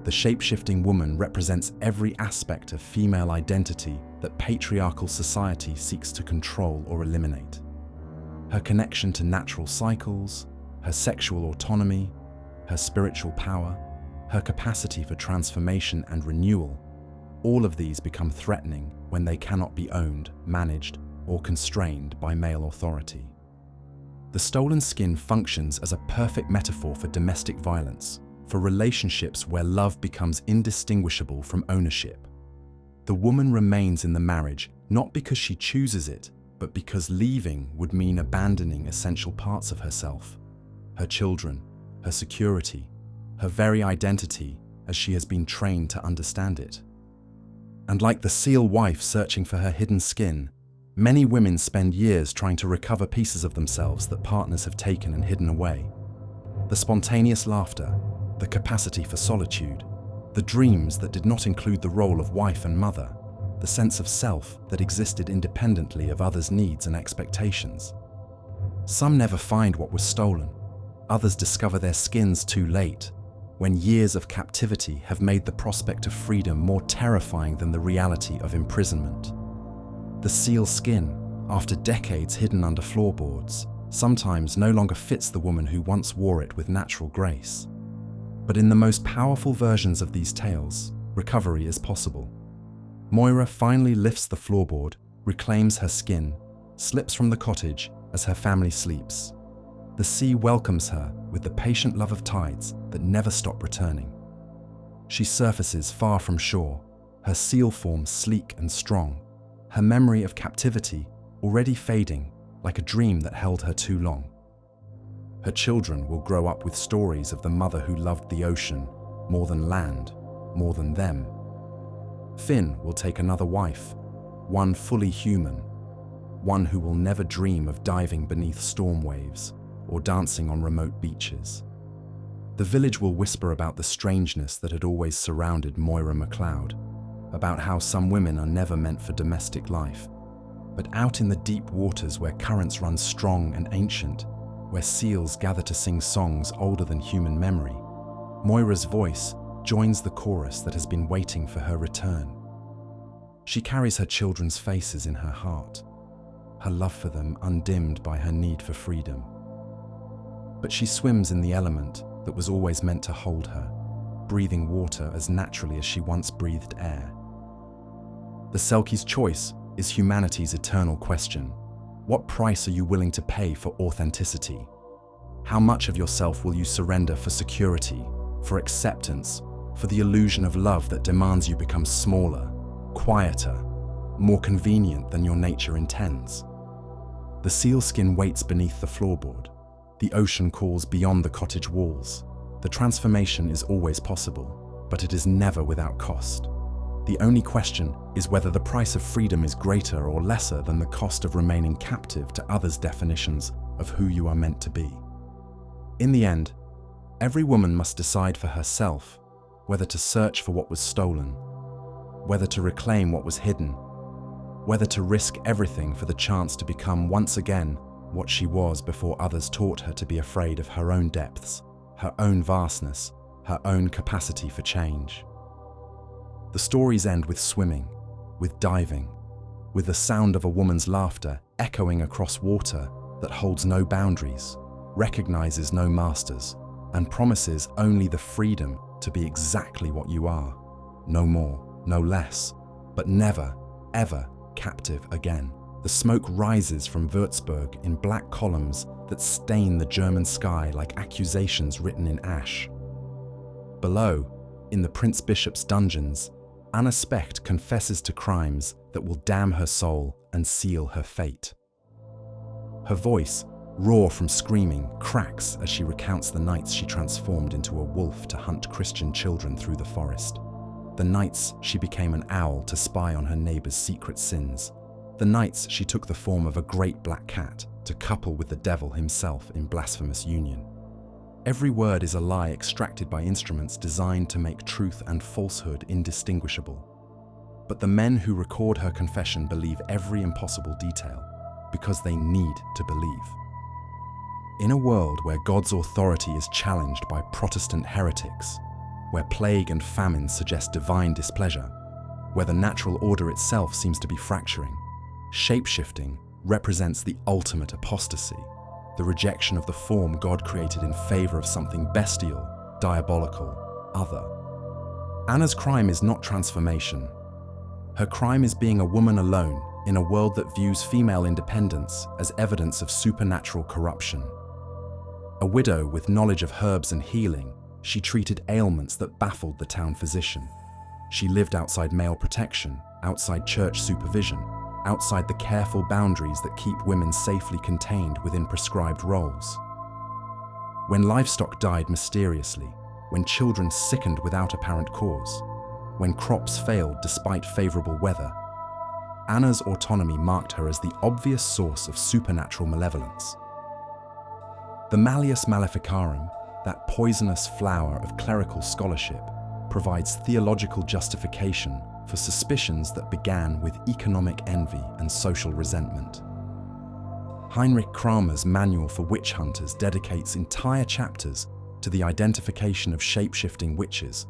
The shape-shifting woman represents every aspect of female identity that patriarchal society seeks to control or eliminate. Her connection to natural cycles, her sexual autonomy, her spiritual power, her capacity for transformation and renewal, all of these become threatening when they cannot be owned, managed, or constrained by male authority. The stolen skin functions as a perfect metaphor for domestic violence, for relationships where love becomes indistinguishable from ownership. The woman remains in the marriage not because she chooses it, but because leaving would mean abandoning essential parts of herself, her children, her security, her very identity as she has been trained to understand it. And like the seal wife searching for her hidden skin, many women spend years trying to recover pieces of themselves that partners have taken and hidden away. The spontaneous laughter, the capacity for solitude, the dreams that did not include the role of wife and mother, the sense of self that existed independently of others' needs and expectations. Some never find what was stolen. Others discover their skins too late, when years of captivity have made the prospect of freedom more terrifying than the reality of imprisonment. The seal skin, after decades hidden under floorboards, sometimes no longer fits the woman who once wore it with natural grace. But in the most powerful versions of these tales, recovery is possible. Moira finally lifts the floorboard, reclaims her skin, slips from the cottage as her family sleeps. The sea welcomes her with the patient love of tides that never stop returning. She surfaces far from shore, her seal form sleek and strong, her memory of captivity already fading like a dream that held her too long. Her children will grow up with stories of the mother who loved the ocean more than land, more than them. Finn will take another wife, one fully human, one who will never dream of diving beneath storm waves or dancing on remote beaches. The village will whisper about the strangeness that had always surrounded Moira MacLeod, about how some women are never meant for domestic life. But out in the deep waters where currents run strong and ancient, where seals gather to sing songs older than human memory, Moira's voice joins the chorus that has been waiting for her return. She carries her children's faces in her heart, her love for them undimmed by her need for freedom. But she swims in the element that was always meant to hold her, breathing water as naturally as she once breathed air. The Selkie's choice is humanity's eternal question. What price are you willing to pay for authenticity? How much of yourself will you surrender for security, for acceptance, for the illusion of love that demands you become smaller, quieter, more convenient than your nature intends? The sealskin waits beneath the floorboard. The ocean calls beyond the cottage walls. The transformation is always possible, but it is never without cost. The only question is whether the price of freedom is greater or lesser than the cost of remaining captive to others' definitions of who you are meant to be. In the end, every woman must decide for herself whether to search for what was stolen, whether to reclaim what was hidden, whether to risk everything for the chance to become once again what she was before others taught her to be afraid of her own depths, her own vastness, her own capacity for change. The stories end with swimming, with diving, with the sound of a woman's laughter echoing across water that holds no boundaries, recognizes no masters, and promises only the freedom to be exactly what you are, no more, no less, but never, ever captive again. The smoke rises from Würzburg in black columns that stain the German sky like accusations written in ash. Below, in the Prince Bishop's dungeons, Anna Specht confesses to crimes that will damn her soul and seal her fate. Her voice, raw from screaming, cracks as she recounts the nights she transformed into a wolf to hunt Christian children through the forest. The nights she became an owl to spy on her neighbor's secret sins. The nights she took the form of a great black cat to couple with the devil himself in blasphemous union. Every word is a lie extracted by instruments designed to make truth and falsehood indistinguishable. But the men who record her confession believe every impossible detail because they need to believe. In a world where God's authority is challenged by Protestant heretics, where plague and famine suggest divine displeasure, where the natural order itself seems to be fracturing, shapeshifting represents the ultimate apostasy, the rejection of the form God created in favor of something bestial, diabolical, other. Anna's crime is not transformation. Her crime is being a woman alone in a world that views female independence as evidence of supernatural corruption. A widow with knowledge of herbs and healing, she treated ailments that baffled the town physician. She lived outside male protection, outside church supervision, outside the careful boundaries that keep women safely contained within prescribed roles. When livestock died mysteriously, when children sickened without apparent cause, when crops failed despite favorable weather, Anna's autonomy marked her as the obvious source of supernatural malevolence. The Malleus Maleficarum, that poisonous flower of clerical scholarship, provides theological justification for suspicions that began with economic envy and social resentment. Heinrich Kramer's Manual for Witch Hunters dedicates entire chapters to the identification of shape-shifting witches,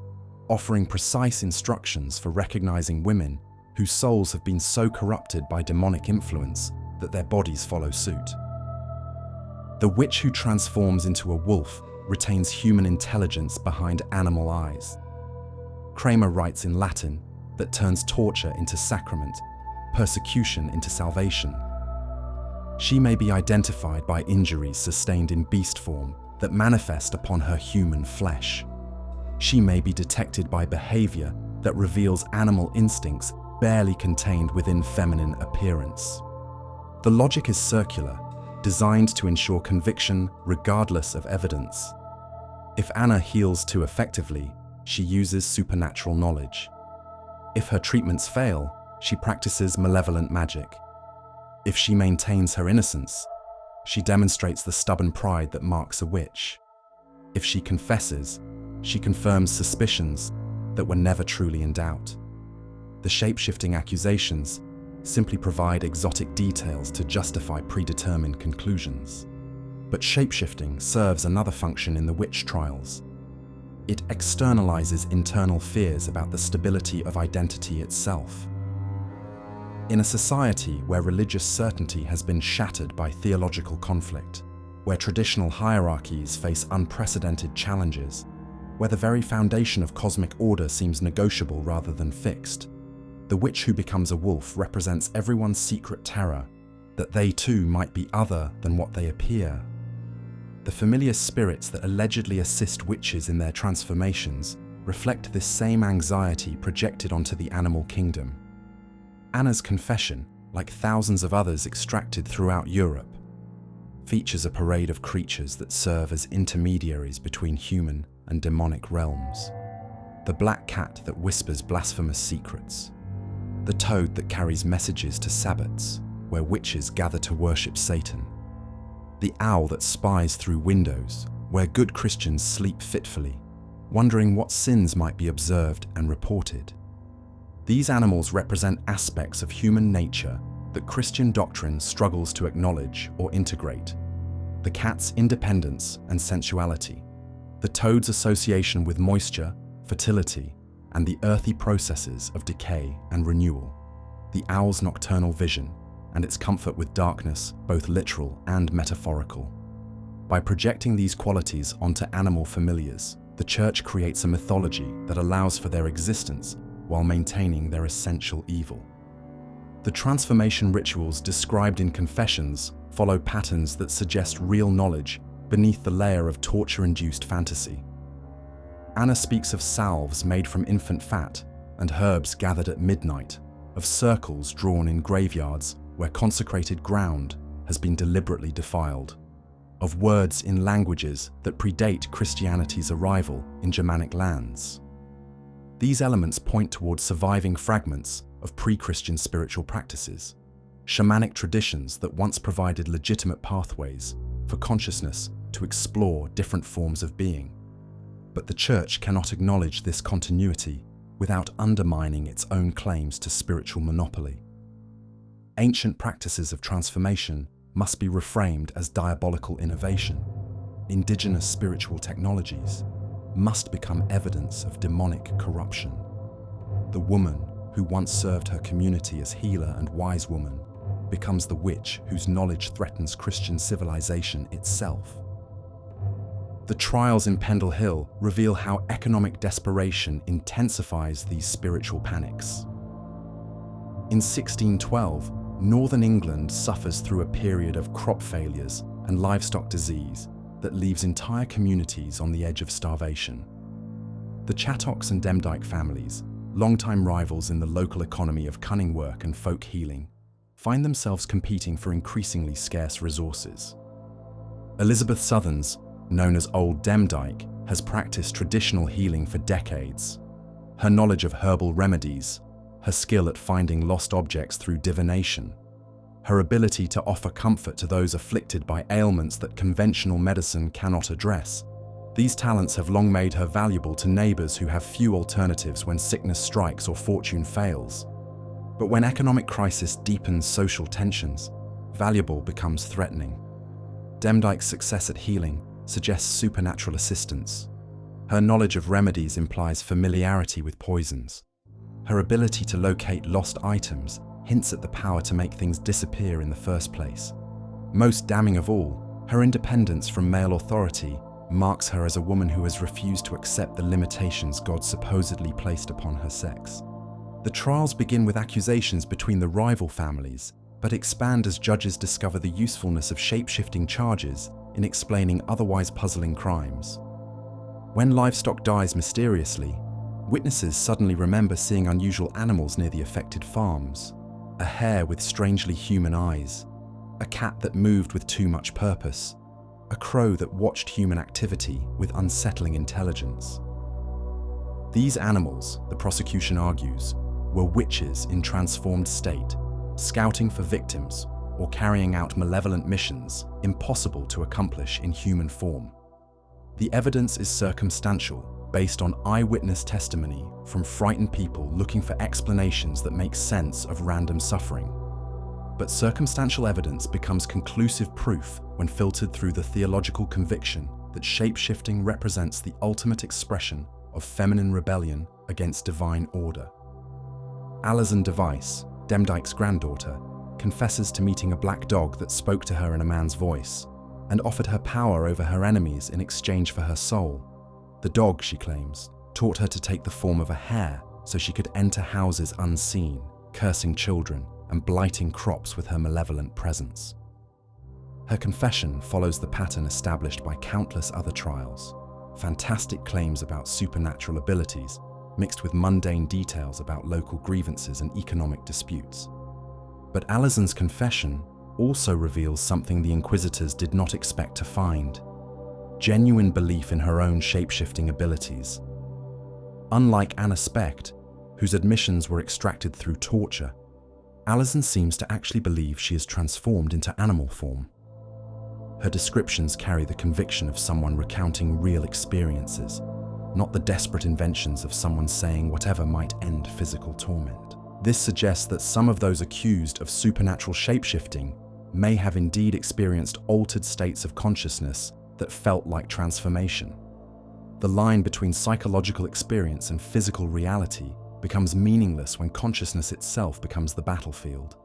offering precise instructions for recognizing women whose souls have been so corrupted by demonic influence that their bodies follow suit. The witch who transforms into a wolf retains human intelligence behind animal eyes. Kramer writes in Latin that turns torture into sacrament, persecution into salvation. She may be identified by injuries sustained in beast form that manifest upon her human flesh. She may be detected by behavior that reveals animal instincts barely contained within feminine appearance. The logic is circular, designed to ensure conviction regardless of evidence. If Anna heals too effectively, she uses supernatural knowledge. If her treatments fail, she practices malevolent magic. If she maintains her innocence, she demonstrates the stubborn pride that marks a witch. If she confesses, she confirms suspicions that were never truly in doubt. The shape-shifting accusations simply provide exotic details to justify predetermined conclusions. But shape-shifting serves another function in the witch trials. It externalizes internal fears about the stability of identity itself. In a society where religious certainty has been shattered by theological conflict, where traditional hierarchies face unprecedented challenges, where the very foundation of cosmic order seems negotiable rather than fixed, the witch who becomes a wolf represents everyone's secret terror that they too might be other than what they appear. The familiar spirits that allegedly assist witches in their transformations reflect this same anxiety projected onto the animal kingdom. Anna's confession, like thousands of others extracted throughout Europe, features a parade of creatures that serve as intermediaries between human and demonic realms. The black cat that whispers blasphemous secrets, the toad that carries messages to sabbats, where witches gather to worship Satan, the owl that spies through windows, where good Christians sleep fitfully, wondering what sins might be observed and reported. These animals represent aspects of human nature that Christian doctrine struggles to acknowledge or integrate. The cat's independence and sensuality, the toad's association with moisture, fertility, and the earthy processes of decay and renewal, the owl's nocturnal vision, and its comfort with darkness, both literal and metaphorical. By projecting these qualities onto animal familiars, the Church creates a mythology that allows for their existence while maintaining their essential evil. The transformation rituals described in Confessions follow patterns that suggest real knowledge beneath the layer of torture-induced fantasy. Anna speaks of salves made from infant fat and herbs gathered at midnight, of circles drawn in graveyards where consecrated ground has been deliberately defiled, of words in languages that predate Christianity's arrival in Germanic lands. These elements point toward surviving fragments of pre-Christian spiritual practices, shamanic traditions that once provided legitimate pathways for consciousness to explore different forms of being. But the Church cannot acknowledge this continuity without undermining its own claims to spiritual monopoly. Ancient practices of transformation must be reframed as diabolical innovation. Indigenous spiritual technologies must become evidence of demonic corruption. The woman who once served her community as healer and wise woman becomes the witch whose knowledge threatens Christian civilization itself. The trials in Pendle Hill reveal how economic desperation intensifies these spiritual panics. In 1612, Northern England suffers through a period of crop failures and livestock disease that leaves entire communities on the edge of starvation. The Chattocks and Demdike families, longtime rivals in the local economy of cunning work and folk healing, find themselves competing for increasingly scarce resources. Elizabeth Southerns, known as Old Demdike, has practiced traditional healing for decades. Her knowledge of herbal remedies, her skill at finding lost objects through divination, her ability to offer comfort to those afflicted by ailments that conventional medicine cannot address. These talents have long made her valuable to neighbors who have few alternatives when sickness strikes or fortune fails. But when economic crisis deepens social tensions, valuable becomes threatening. Demdike's success at healing suggests supernatural assistance. Her knowledge of remedies implies familiarity with poisons. Her ability to locate lost items hints at the power to make things disappear in the first place. Most damning of all, her independence from male authority marks her as a woman who has refused to accept the limitations God supposedly placed upon her sex. The trials begin with accusations between the rival families, but expand as judges discover the usefulness of shape-shifting charges in explaining otherwise puzzling crimes. When livestock dies mysteriously, witnesses suddenly remember seeing unusual animals near the affected farms. A hare with strangely human eyes, a cat that moved with too much purpose, a crow that watched human activity with unsettling intelligence. These animals, the prosecution argues, were witches in transformed state, scouting for victims or carrying out malevolent missions impossible to accomplish in human form. The evidence is circumstantial, based on eyewitness testimony from frightened people looking for explanations that make sense of random suffering. But circumstantial evidence becomes conclusive proof when filtered through the theological conviction that shape-shifting represents the ultimate expression of feminine rebellion against divine order. Alison Device, Demdike's granddaughter, confesses to meeting a black dog that spoke to her in a man's voice and offered her power over her enemies in exchange for her soul. The dog, she claims, taught her to take the form of a hare so she could enter houses unseen, cursing children and blighting crops with her malevolent presence. Her confession follows the pattern established by countless other trials, fantastic claims about supernatural abilities mixed with mundane details about local grievances and economic disputes. But Alison's confession also reveals something the Inquisitors did not expect to find: genuine belief in her own shape-shifting abilities. Unlike Anna Specht, whose admissions were extracted through torture, Alison seems to actually believe she is transformed into animal form. Her descriptions carry the conviction of someone recounting real experiences, not the desperate inventions of someone saying whatever might end physical torment. This suggests that some of those accused of supernatural shape-shifting may have indeed experienced altered states of consciousness that felt like transformation. The line between psychological experience and physical reality becomes meaningless when consciousness itself becomes the battlefield.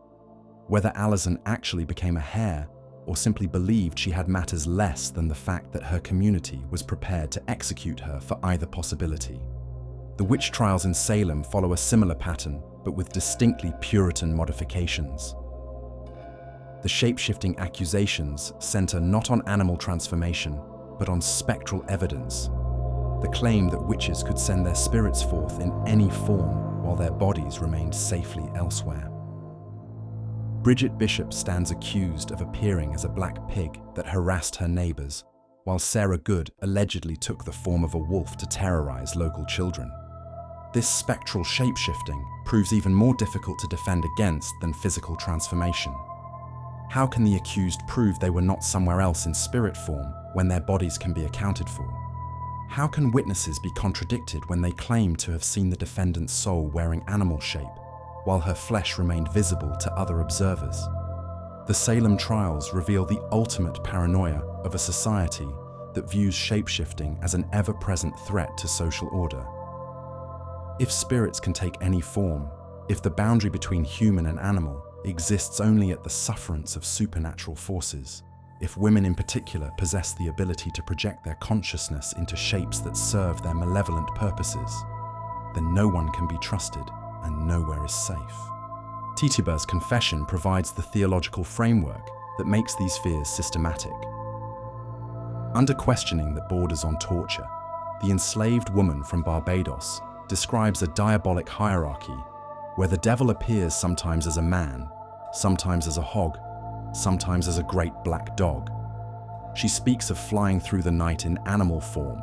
Whether Alison actually became a hare or simply believed she had matters less than the fact that her community was prepared to execute her for either possibility. The witch trials in Salem follow a similar pattern, but with distinctly Puritan modifications. The shape-shifting accusations center not on animal transformation, but on spectral evidence. The claim that witches could send their spirits forth in any form while their bodies remained safely elsewhere. Bridget Bishop stands accused of appearing as a black pig that harassed her neighbors, while Sarah Good allegedly took the form of a wolf to terrorize local children. This spectral shape-shifting proves even more difficult to defend against than physical transformation. How can the accused prove they were not somewhere else in spirit form when their bodies can be accounted for? How can witnesses be contradicted when they claim to have seen the defendant's soul wearing animal shape, while her flesh remained visible to other observers? The Salem trials reveal the ultimate paranoia of a society that views shape-shifting as an ever-present threat to social order. If spirits can take any form, if the boundary between human and animal exists only at the sufferance of supernatural forces, if women in particular possess the ability to project their consciousness into shapes that serve their malevolent purposes, then no one can be trusted and nowhere is safe. Tituber's confession provides the theological framework that makes these fears systematic. Under questioning that borders on torture, the enslaved woman from Barbados describes a diabolic hierarchy where the devil appears sometimes as a man, sometimes as a hog, sometimes as a great black dog. She speaks of flying through the night in animal form,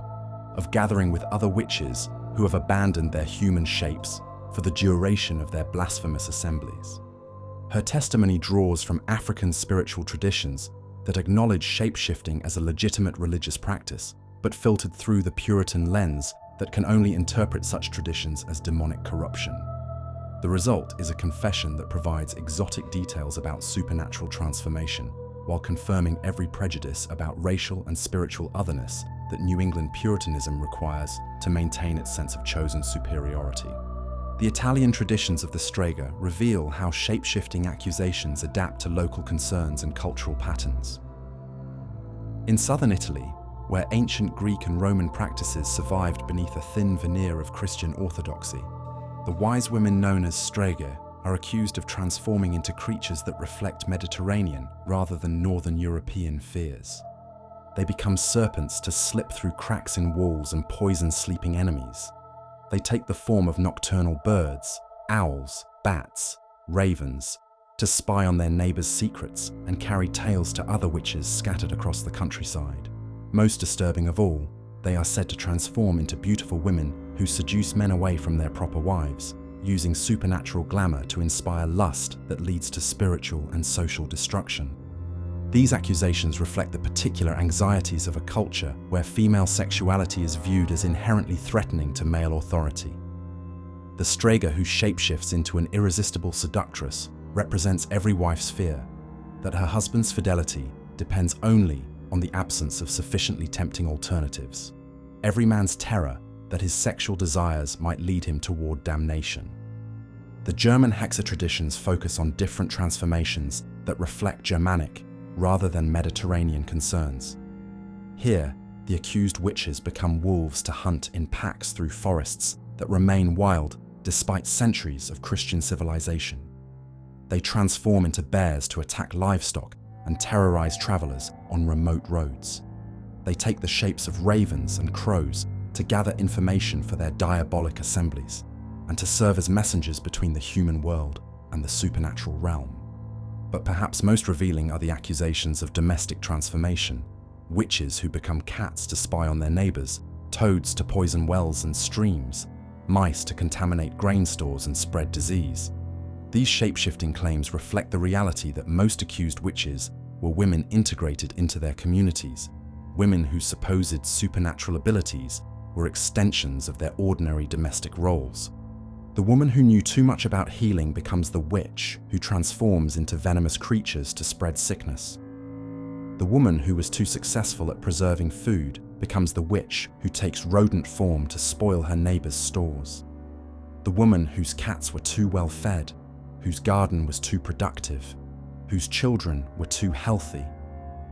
of gathering with other witches who have abandoned their human shapes for the duration of their blasphemous assemblies. Her testimony draws from African spiritual traditions that acknowledge shapeshifting as a legitimate religious practice, but filtered through the Puritan lens that can only interpret such traditions as demonic corruption. The result is a confession that provides exotic details about supernatural transformation, while confirming every prejudice about racial and spiritual otherness that New England Puritanism requires to maintain its sense of chosen superiority. The Italian traditions of the Strega reveal how shape-shifting accusations adapt to local concerns and cultural patterns. In southern Italy, where ancient Greek and Roman practices survived beneath a thin veneer of Christian orthodoxy, the wise women known as Strega are accused of transforming into creatures that reflect Mediterranean rather than Northern European fears. They become serpents to slip through cracks in walls and poison sleeping enemies. They take the form of nocturnal birds, owls, bats, ravens, to spy on their neighbors' secrets and carry tales to other witches scattered across the countryside. Most disturbing of all, they are said to transform into beautiful women who seduce men away from their proper wives, using supernatural glamour to inspire lust that leads to spiritual and social destruction. These accusations reflect the particular anxieties of a culture where female sexuality is viewed as inherently threatening to male authority. The Strega who shapeshifts into an irresistible seductress represents every wife's fear that her husband's fidelity depends only on the absence of sufficiently tempting alternatives. Every man's terror that his sexual desires might lead him toward damnation. The German Hexa traditions focus on different transformations that reflect Germanic rather than Mediterranean concerns. Here, the accused witches become wolves to hunt in packs through forests that remain wild despite centuries of Christian civilization. They transform into bears to attack livestock and terrorize travelers on remote roads. They take the shapes of ravens and crows to gather information for their diabolic assemblies and to serve as messengers between the human world and the supernatural realm. But perhaps most revealing are the accusations of domestic transformation, witches who become cats to spy on their neighbors, toads to poison wells and streams, mice to contaminate grain stores and spread disease. These shape-shifting claims reflect the reality that most accused witches were women integrated into their communities, women whose supposed supernatural abilities were extensions of their ordinary domestic roles. The woman who knew too much about healing becomes the witch who transforms into venomous creatures to spread sickness. The woman who was too successful at preserving food becomes the witch who takes rodent form to spoil her neighbor's stores. The woman whose cats were too well fed, whose garden was too productive, whose children were too healthy.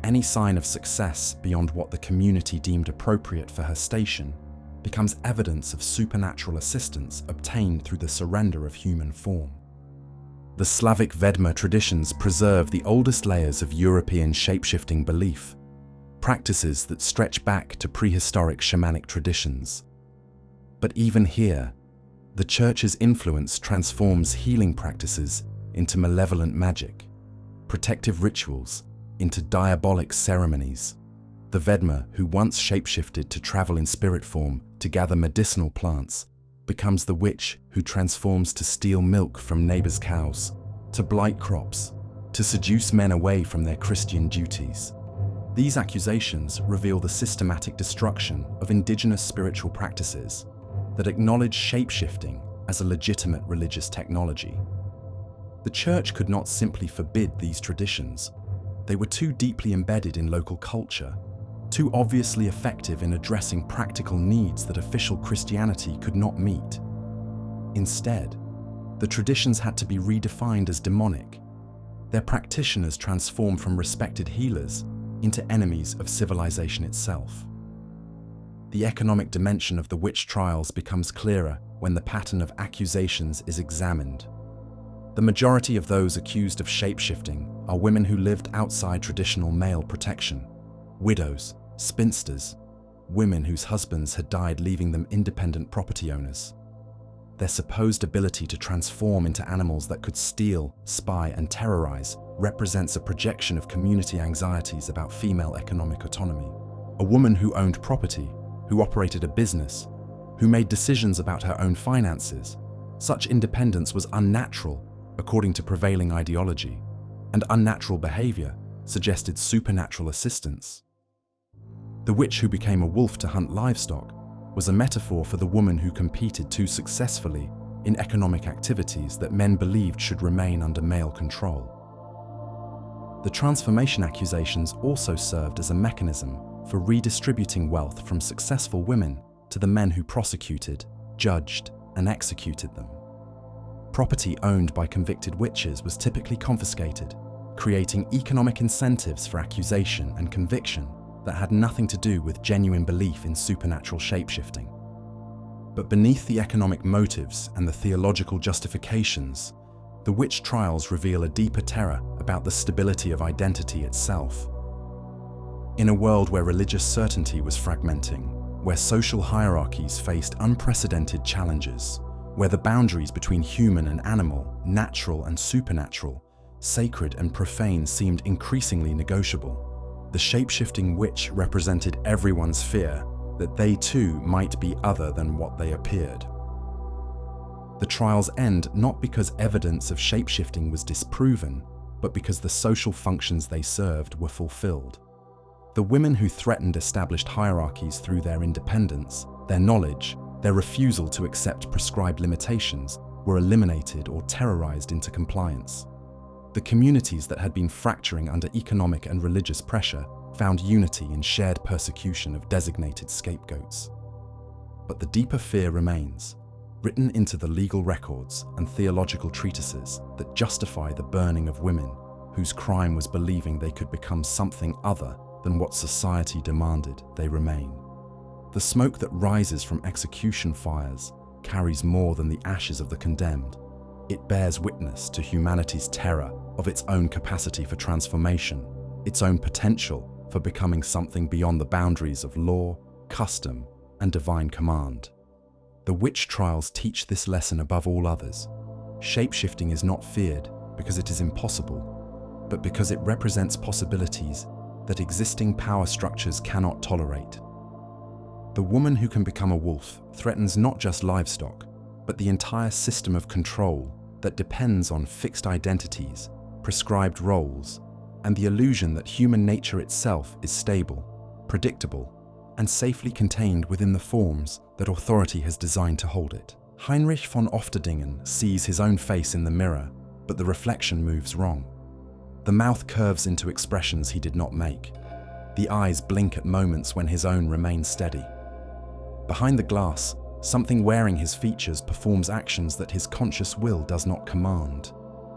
Any sign of success beyond what the community deemed appropriate for her station becomes evidence of supernatural assistance obtained through the surrender of human form. The Slavic Vedma traditions preserve the oldest layers of European shapeshifting belief, practices that stretch back to prehistoric shamanic traditions. But even here, the Church's influence transforms healing practices into malevolent magic, protective rituals into diabolic ceremonies. The Vedma, who once shapeshifted to travel in spirit form to gather medicinal plants, becomes the witch who transforms to steal milk from neighbors' cows, to blight crops, to seduce men away from their Christian duties. These accusations reveal the systematic destruction of indigenous spiritual practices that acknowledge shapeshifting as a legitimate religious technology. The Church could not simply forbid these traditions. They were too deeply embedded in local culture, too obviously effective in addressing practical needs that official Christianity could not meet. Instead, the traditions had to be redefined as demonic. Their practitioners transformed from respected healers into enemies of civilization itself. The economic dimension of the witch trials becomes clearer when the pattern of accusations is examined. The majority of those accused of shapeshifting are women who lived outside traditional male protection. Widows, spinsters, women whose husbands had died leaving them independent property owners. Their supposed ability to transform into animals that could steal, spy, and terrorize represents a projection of community anxieties about female economic autonomy. A woman who owned property, who operated a business, who made decisions about her own finances. Such independence was unnatural, according to prevailing ideology, and unnatural behavior suggested supernatural assistance. The witch who became a wolf to hunt livestock was a metaphor for the woman who competed too successfully in economic activities that men believed should remain under male control. The transformation accusations also served as a mechanism for redistributing wealth from successful women to the men who prosecuted, judged, and executed them. Property owned by convicted witches was typically confiscated, creating economic incentives for accusation and conviction that had nothing to do with genuine belief in supernatural shapeshifting. But beneath the economic motives and the theological justifications, the witch trials reveal a deeper terror about the stability of identity itself. In a world where religious certainty was fragmenting, where social hierarchies faced unprecedented challenges, where the boundaries between human and animal, natural and supernatural, sacred and profane seemed increasingly negotiable, the shape-shifting witch represented everyone's fear that they too might be other than what they appeared. The trials end not because evidence of shape-shifting was disproven, but because the social functions they served were fulfilled. The women who threatened established hierarchies through their independence, their knowledge, their refusal to accept prescribed limitations were eliminated or terrorized into compliance. The communities that had been fracturing under economic and religious pressure found unity in shared persecution of designated scapegoats. But the deeper fear remains, written into the legal records and theological treatises that justify the burning of women whose crime was believing they could become something other than what society demanded they remain. The smoke that rises from execution fires carries more than the ashes of the condemned. It bears witness to humanity's terror of its own capacity for transformation, its own potential for becoming something beyond the boundaries of law, custom, and divine command. The witch trials teach this lesson above all others. Shape-shifting is not feared because it is impossible, but because it represents possibilities that existing power structures cannot tolerate. The woman who can become a wolf threatens not just livestock, but the entire system of control that depends on fixed identities, prescribed roles, and the illusion that human nature itself is stable, predictable, and safely contained within the forms that authority has designed to hold it. Heinrich von Ofterdingen sees his own face in the mirror, but the reflection moves wrong. The mouth curves into expressions he did not make. The eyes blink at moments when his own remain steady. Behind the glass, something wearing his features performs actions that his conscious will does not command,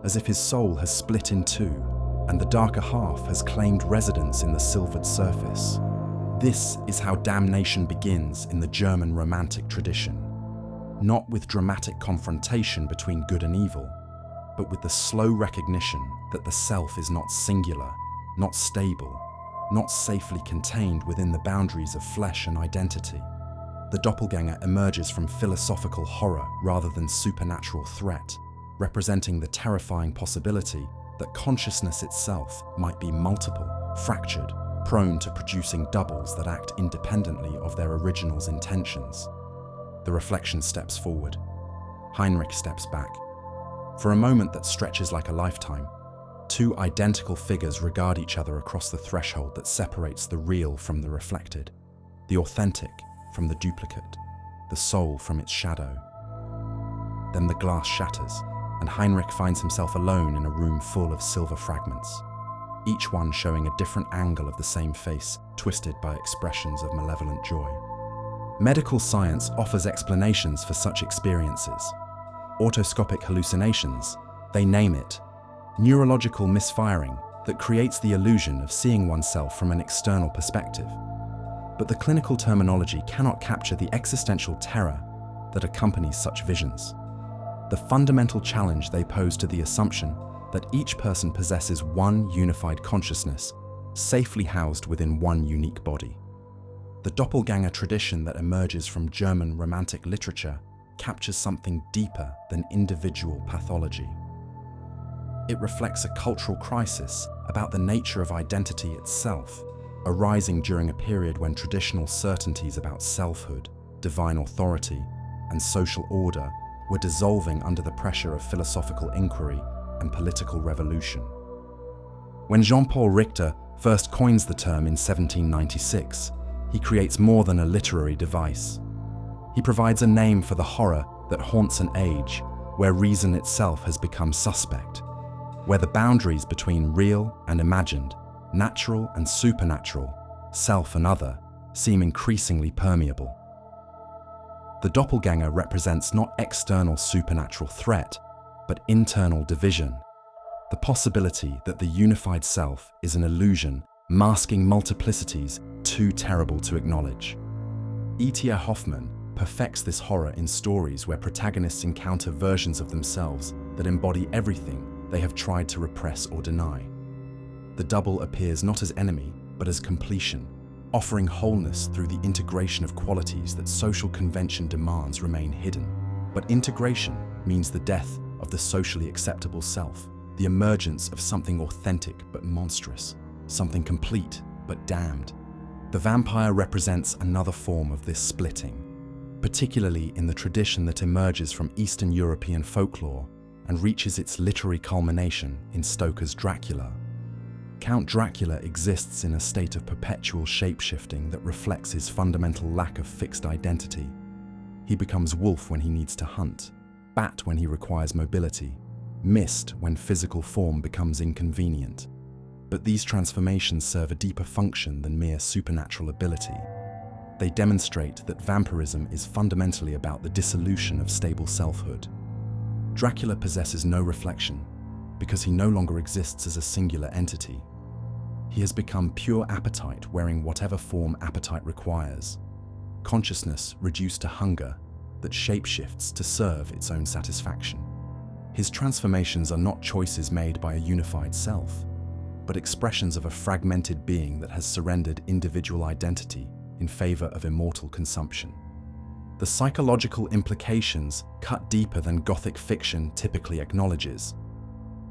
as if his soul has split in two, and the darker half has claimed residence in the silvered surface. This is how damnation begins in the German Romantic tradition, not with dramatic confrontation between good and evil, but with the slow recognition that the self is not singular, not stable, not safely contained within the boundaries of flesh and identity. The doppelganger emerges from philosophical horror rather than supernatural threat, representing the terrifying possibility that consciousness itself might be multiple, fractured, prone to producing doubles that act independently of their original's intentions. The reflection steps forward. Heinrich steps back. For a moment that stretches like a lifetime, two identical figures regard each other across the threshold that separates the real from the reflected, the authentic from the duplicate, the soul from its shadow. Then the glass shatters, and Heinrich finds himself alone in a room full of silver fragments, each one showing a different angle of the same face, twisted by expressions of malevolent joy. Medical science offers explanations for such experiences. Autoscopic hallucinations, they name it, neurological misfiring that creates the illusion of seeing oneself from an external perspective. But the clinical terminology cannot capture the existential terror that accompanies such visions. the fundamental challenge they pose to the assumption that each person possesses one unified consciousness, safely housed within one unique body. The doppelganger tradition that emerges from German Romantic literature captures something deeper than individual pathology. It reflects a cultural crisis about the nature of identity itself, arising during a period when traditional certainties about selfhood, divine authority, and social order were dissolving under the pressure of philosophical inquiry and political revolution. When Jean-Paul Richter first coins the term in 1796, he creates more than a literary device. He provides a name for the horror that haunts an age where reason itself has become suspect, where the boundaries between real and imagined, natural and supernatural, self and other, seem increasingly permeable. The doppelganger represents not external supernatural threat, but internal division, the possibility that the unified self is an illusion masking multiplicities too terrible to acknowledge. E.T.A. Hoffmann perfects this horror in stories where protagonists encounter versions of themselves that embody everything they have tried to repress or deny. The double appears not as enemy, but as completion, offering wholeness through the integration of qualities that social convention demands remain hidden. But integration means the death of the socially acceptable self, the emergence of something authentic but monstrous, something complete but damned. The vampire represents another form of this splitting, particularly in the tradition that emerges from Eastern European folklore and reaches its literary culmination in Stoker's Dracula. Count Dracula exists in a state of perpetual shape-shifting that reflects his fundamental lack of fixed identity. He becomes wolf when he needs to hunt, bat when he requires mobility, mist when physical form becomes inconvenient. But these transformations serve a deeper function than mere supernatural ability. They demonstrate that vampirism is fundamentally about the dissolution of stable selfhood. Dracula possesses no reflection because he no longer exists as a singular entity. He has become pure appetite wearing whatever form appetite requires, consciousness reduced to hunger that shapeshifts to serve its own satisfaction. His transformations are not choices made by a unified self, but expressions of a fragmented being that has surrendered individual identity in favor of immortal consumption. The psychological implications cut deeper than Gothic fiction typically acknowledges.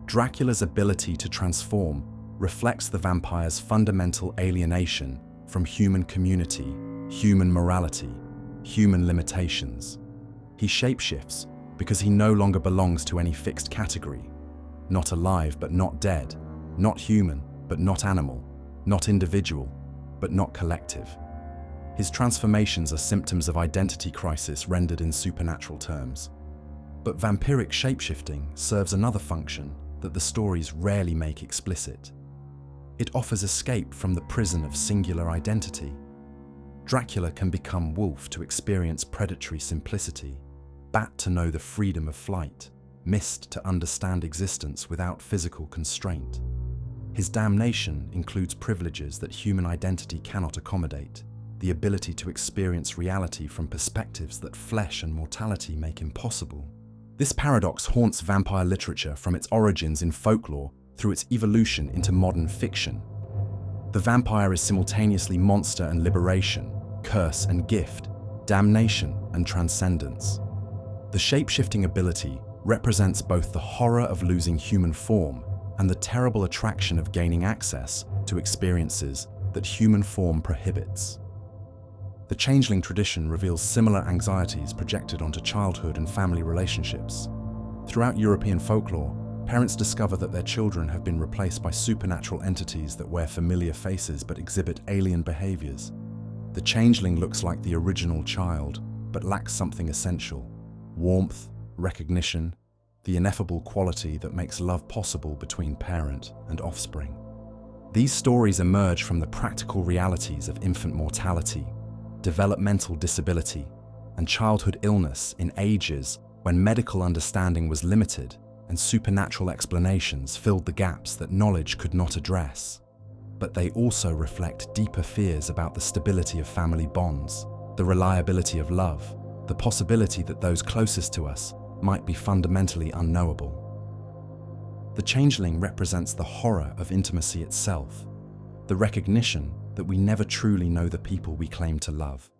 Dracula's ability to transform reflects the vampire's fundamental alienation from human community, human morality, human limitations. He shapeshifts because he no longer belongs to any fixed category, not alive but not dead, not human but not animal, not individual but not collective. His transformations are symptoms of identity crisis rendered in supernatural terms. But vampiric shapeshifting serves another function that the stories rarely make explicit. It offers escape from the prison of singular identity. Dracula can become wolf to experience predatory simplicity, bat to know the freedom of flight, mist to understand existence without physical constraint. His damnation includes privileges that human identity cannot accommodate, the ability to experience reality from perspectives that flesh and mortality make impossible. This paradox haunts vampire literature from its origins in folklore through its evolution into modern fiction. The vampire is simultaneously monster and liberation, curse and gift, damnation and transcendence. The shape-shifting ability represents both the horror of losing human form and the terrible attraction of gaining access to experiences that human form prohibits. The Changeling tradition reveals similar anxieties projected onto childhood and family relationships. Throughout European folklore, parents discover that their children have been replaced by supernatural entities that wear familiar faces but exhibit alien behaviors. The changeling looks like the original child, but lacks something essential: warmth, recognition, the ineffable quality that makes love possible between parent and offspring. These stories emerge from the practical realities of infant mortality, developmental disability, and childhood illness in ages when medical understanding was limited and supernatural explanations filled the gaps that knowledge could not address. But they also reflect deeper fears about the stability of family bonds, the reliability of love, the possibility that those closest to us might be fundamentally unknowable. The changeling represents the horror of intimacy itself, the recognition that we never truly know the people we claim to love,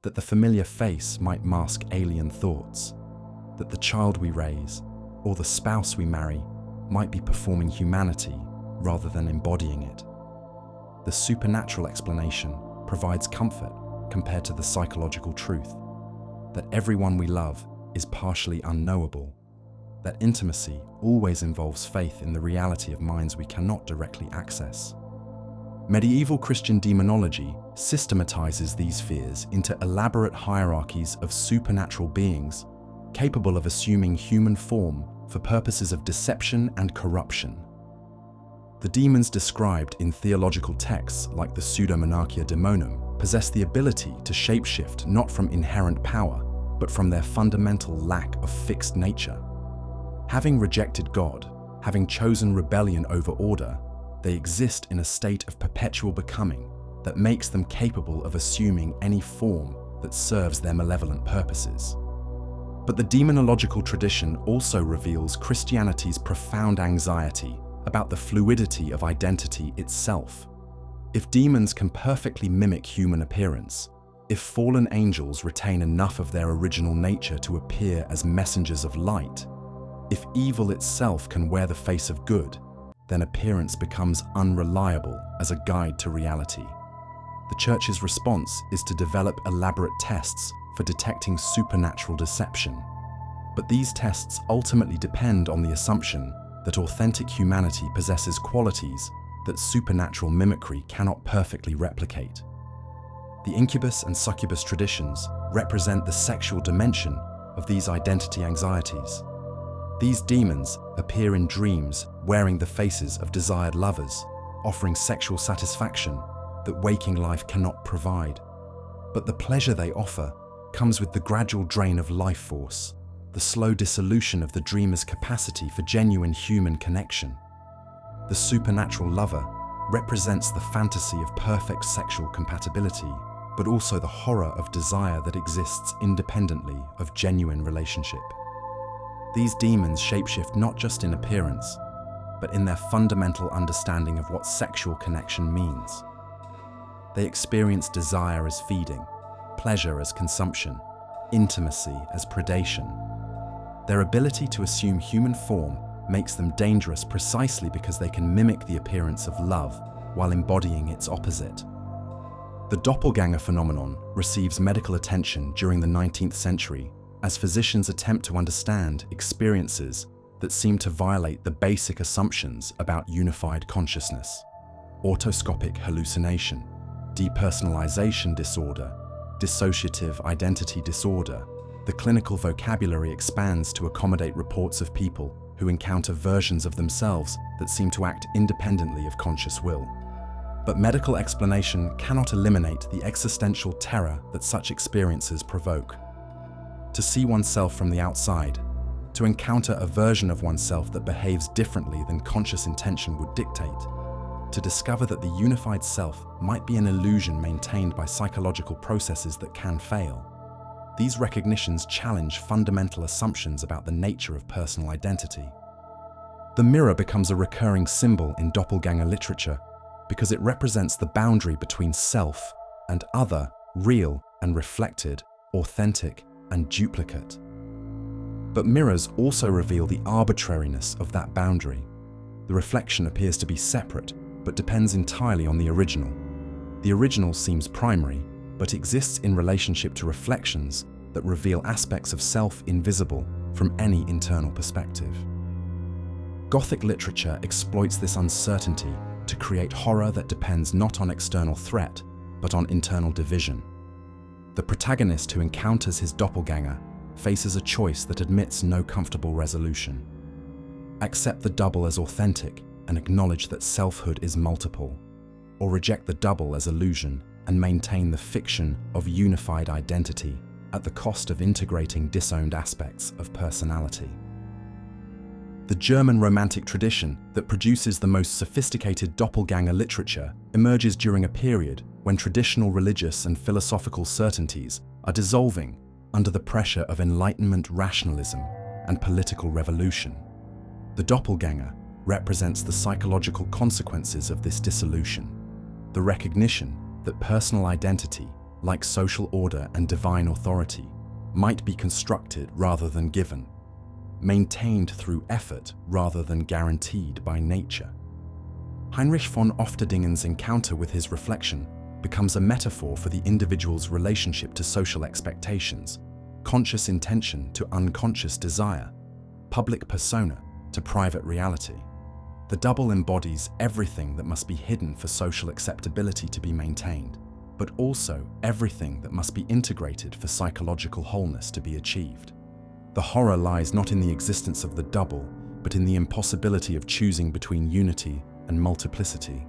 that the familiar face might mask alien thoughts, that the child we raise or the spouse we marry might be performing humanity rather than embodying it. The supernatural explanation provides comfort compared to the psychological truth, that everyone we love is partially unknowable, that intimacy always involves faith in the reality of minds we cannot directly access. Medieval Christian demonology systematizes these fears into elaborate hierarchies of supernatural beings capable of assuming human form for purposes of deception and corruption. The demons described in theological texts like the Pseudo-Monarchia Daemonum possess the ability to shapeshift not from inherent power, but from their fundamental lack of fixed nature. Having rejected God, having chosen rebellion over order, they exist in a state of perpetual becoming that makes them capable of assuming any form that serves their malevolent purposes. But the demonological tradition also reveals Christianity's profound anxiety about the fluidity of identity itself. If demons can perfectly mimic human appearance, if fallen angels retain enough of their original nature to appear as messengers of light, if evil itself can wear the face of good, then appearance becomes unreliable as a guide to reality. The Church's response is to develop elaborate tests for detecting supernatural deception. But these tests ultimately depend on the assumption that authentic humanity possesses qualities that supernatural mimicry cannot perfectly replicate. The incubus and succubus traditions represent the sexual dimension of these identity anxieties. These demons appear in dreams wearing the faces of desired lovers, offering sexual satisfaction that waking life cannot provide. But the pleasure they offer comes with the gradual drain of life force, the slow dissolution of the dreamer's capacity for genuine human connection. The supernatural lover represents the fantasy of perfect sexual compatibility, but also the horror of desire that exists independently of genuine relationship. These demons shapeshift not just in appearance, but in their fundamental understanding of what sexual connection means. They experience desire as feeding, pleasure as consumption, intimacy as predation. Their ability to assume human form makes them dangerous precisely because they can mimic the appearance of love while embodying its opposite. The doppelganger phenomenon receives medical attention during the 19th century as physicians attempt to understand experiences that seem to violate the basic assumptions about unified consciousness: autoscopic hallucination, depersonalization disorder, dissociative identity disorder. The clinical vocabulary expands to accommodate reports of people who encounter versions of themselves that seem to act independently of conscious will. But medical explanation cannot eliminate the existential terror that such experiences provoke. To see oneself from the outside, to encounter a version of oneself that behaves differently than conscious intention would dictate, to discover that the unified self might be an illusion maintained by psychological processes that can fail. These recognitions challenge fundamental assumptions about the nature of personal identity. The mirror becomes a recurring symbol in doppelganger literature because it represents the boundary between self and other, real and reflected, authentic and duplicate. But mirrors also reveal the arbitrariness of that boundary. The reflection appears to be separate, but depends entirely on the original. The original seems primary, but exists in relationship to reflections that reveal aspects of self invisible from any internal perspective. Gothic literature exploits this uncertainty to create horror that depends not on external threat, but on internal division. The protagonist who encounters his doppelganger faces a choice that admits no comfortable resolution. Accept the double as authentic and acknowledge that selfhood is multiple, or reject the double as illusion and maintain the fiction of unified identity at the cost of integrating disowned aspects of personality. The German Romantic tradition that produces the most sophisticated doppelganger literature emerges during a period when traditional religious and philosophical certainties are dissolving under the pressure of Enlightenment rationalism and political revolution. The doppelganger represents the psychological consequences of this dissolution, the recognition that personal identity, like social order and divine authority, might be constructed rather than given, maintained through effort rather than guaranteed by nature. Heinrich von Ofterdingen's encounter with his reflection becomes a metaphor for the individual's relationship to social expectations, conscious intention to unconscious desire, public persona to private reality. The double embodies everything that must be hidden for social acceptability to be maintained, but also everything that must be integrated for psychological wholeness to be achieved. The horror lies not in the existence of the double, but in the impossibility of choosing between unity and multiplicity.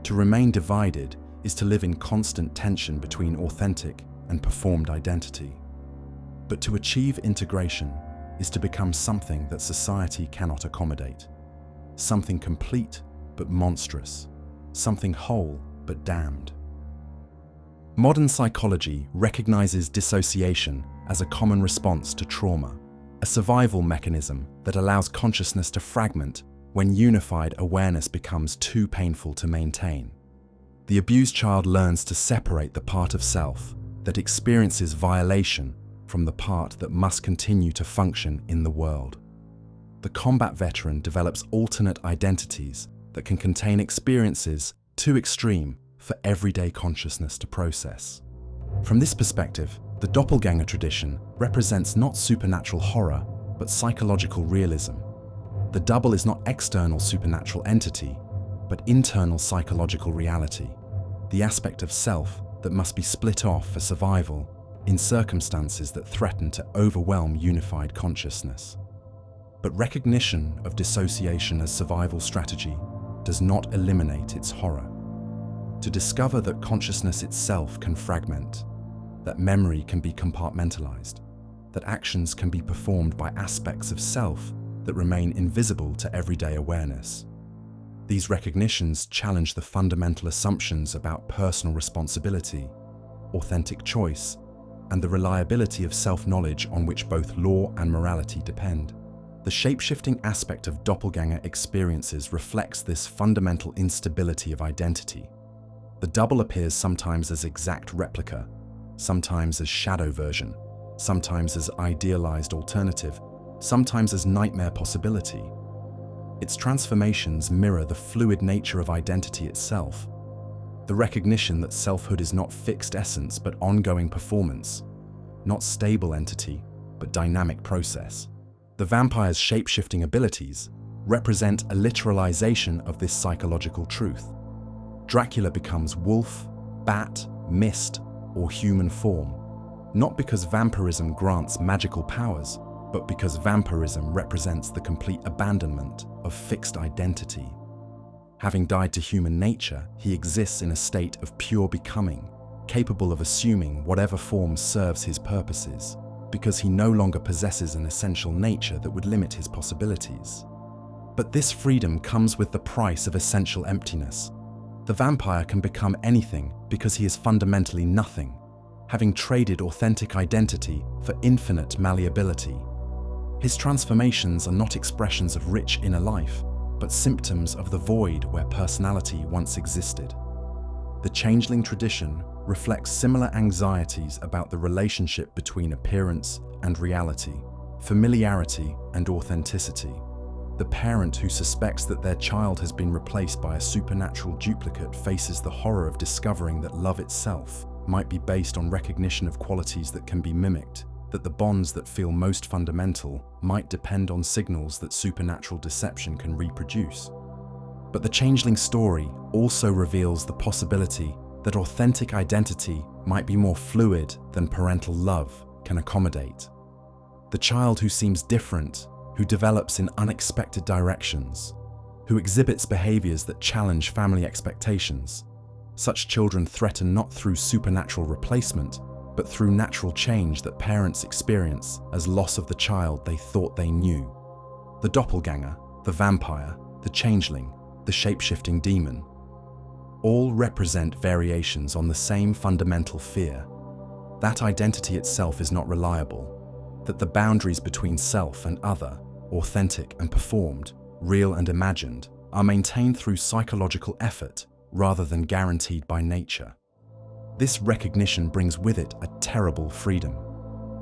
To remain divided is to live in constant tension between authentic and performed identity. But to achieve integration is to become something that society cannot accommodate. Something complete but monstrous. Something whole but damned. Modern psychology recognizes dissociation as a common response to trauma, a survival mechanism that allows consciousness to fragment when unified awareness becomes too painful to maintain. The abused child learns to separate the part of self that experiences violation from the part that must continue to function in the world. The combat veteran develops alternate identities that can contain experiences too extreme for everyday consciousness to process. From this perspective, the doppelganger tradition represents not supernatural horror, but psychological realism. The double is not external supernatural entity, but internal psychological reality, the aspect of self that must be split off for survival in circumstances that threaten to overwhelm unified consciousness. But recognition of dissociation as survival strategy does not eliminate its horror. To discover that consciousness itself can fragment, that memory can be compartmentalized, that actions can be performed by aspects of self that remain invisible to everyday awareness. These recognitions challenge the fundamental assumptions about personal responsibility, authentic choice, and the reliability of self-knowledge on which both law and morality depend. The shape-shifting aspect of doppelganger experiences reflects this fundamental instability of identity. The double appears sometimes as exact replica, sometimes as shadow version, sometimes as idealized alternative, sometimes as nightmare possibility. Its transformations mirror the fluid nature of identity itself, the recognition that selfhood is not fixed essence but ongoing performance, not stable entity but dynamic process. The vampire's shape-shifting abilities represent a literalization of this psychological truth. Dracula becomes wolf, bat, mist, or human form, not because vampirism grants magical powers, but because vampirism represents the complete abandonment of fixed identity. Having died to human nature, he exists in a state of pure becoming, capable of assuming whatever form serves his purposes, because he no longer possesses an essential nature that would limit his possibilities. But this freedom comes with the price of essential emptiness. The vampire can become anything because he is fundamentally nothing, having traded authentic identity for infinite malleability. His transformations are not expressions of rich inner life, but symptoms of the void where personality once existed. The changeling tradition reflects similar anxieties about the relationship between appearance and reality, familiarity and authenticity. The parent who suspects that their child has been replaced by a supernatural duplicate faces the horror of discovering that love itself might be based on recognition of qualities that can be mimicked, that the bonds that feel most fundamental might depend on signals that supernatural deception can reproduce. But the changeling story also reveals the possibility that authentic identity might be more fluid than parental love can accommodate. The child who seems different, who develops in unexpected directions, who exhibits behaviors that challenge family expectations. Such children threaten not through supernatural replacement, but through natural change that parents experience as loss of the child they thought they knew. The doppelganger, the vampire, the changeling, the shape-shifting demon, all represent variations on the same fundamental fear. that identity itself is not reliable, that the boundaries between self and other, authentic and performed, real and imagined, are maintained through psychological effort rather than guaranteed by nature. This recognition brings with it a terrible freedom.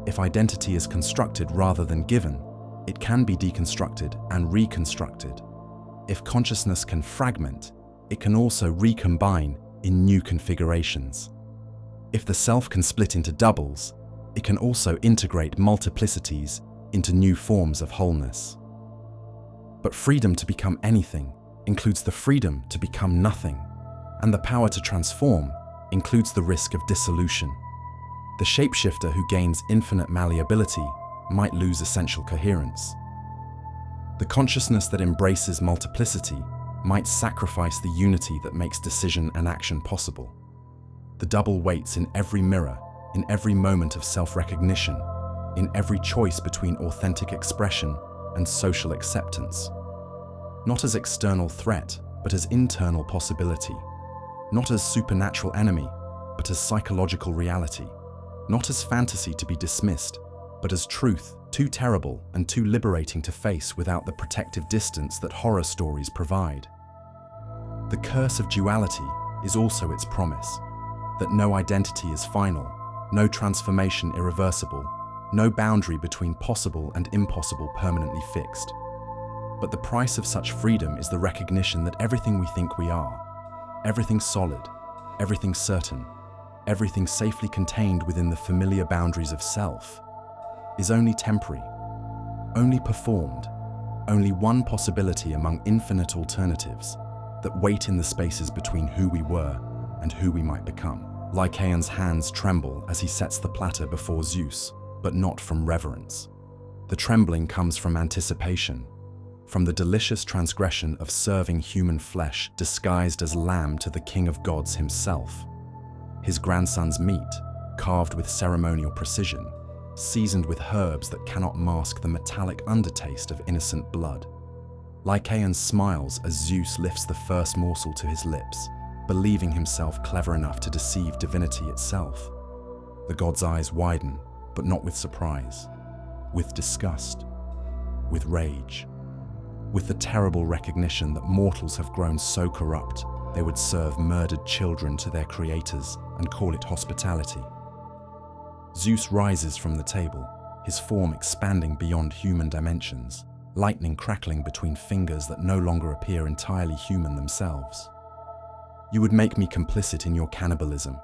If identity is constructed rather than given, it can be deconstructed and reconstructed. If consciousness can fragment, it can also recombine in new configurations. If the self can split into doubles, it can also integrate multiplicities into new forms of wholeness. But freedom to become anything includes the freedom to become nothing, and the power to transform includes the risk of dissolution. The shapeshifter who gains infinite malleability might lose essential coherence. The consciousness that embraces multiplicity might sacrifice the unity that makes decision and action possible. The double waits in every mirror, in every moment of self-recognition, in every choice between authentic expression and social acceptance. Not as external threat, but as internal possibility. Not as supernatural enemy, but as psychological reality. Not as fantasy to be dismissed, but as truth, too terrible and too liberating to face without the protective distance that horror stories provide. The curse of duality is also its promise, that no identity is final, no transformation irreversible, no boundary between possible and impossible permanently fixed. But the price of such freedom is the recognition that everything we think we are, everything solid, everything certain, everything safely contained within the familiar boundaries of self, is only temporary, only performed, only one possibility among infinite alternatives that wait in the spaces between who we were and who we might become. Lycaon's hands tremble as he sets the platter before Zeus, but not from reverence. The trembling comes from anticipation, from the delicious transgression of serving human flesh disguised as lamb to the King of Gods himself. His grandson's meat, carved with ceremonial precision, seasoned with herbs that cannot mask the metallic undertaste of innocent blood. Lycaon smiles as Zeus lifts the first morsel to his lips, believing himself clever enough to deceive divinity itself. The god's eyes widen, but not with surprise, with disgust, with rage, with the terrible recognition that mortals have grown so corrupt they would serve murdered children to their creators and call it hospitality. Zeus rises from the table, his form expanding beyond human dimensions, lightning crackling between fingers that no longer appear entirely human themselves. You would make me complicit in your cannibalism.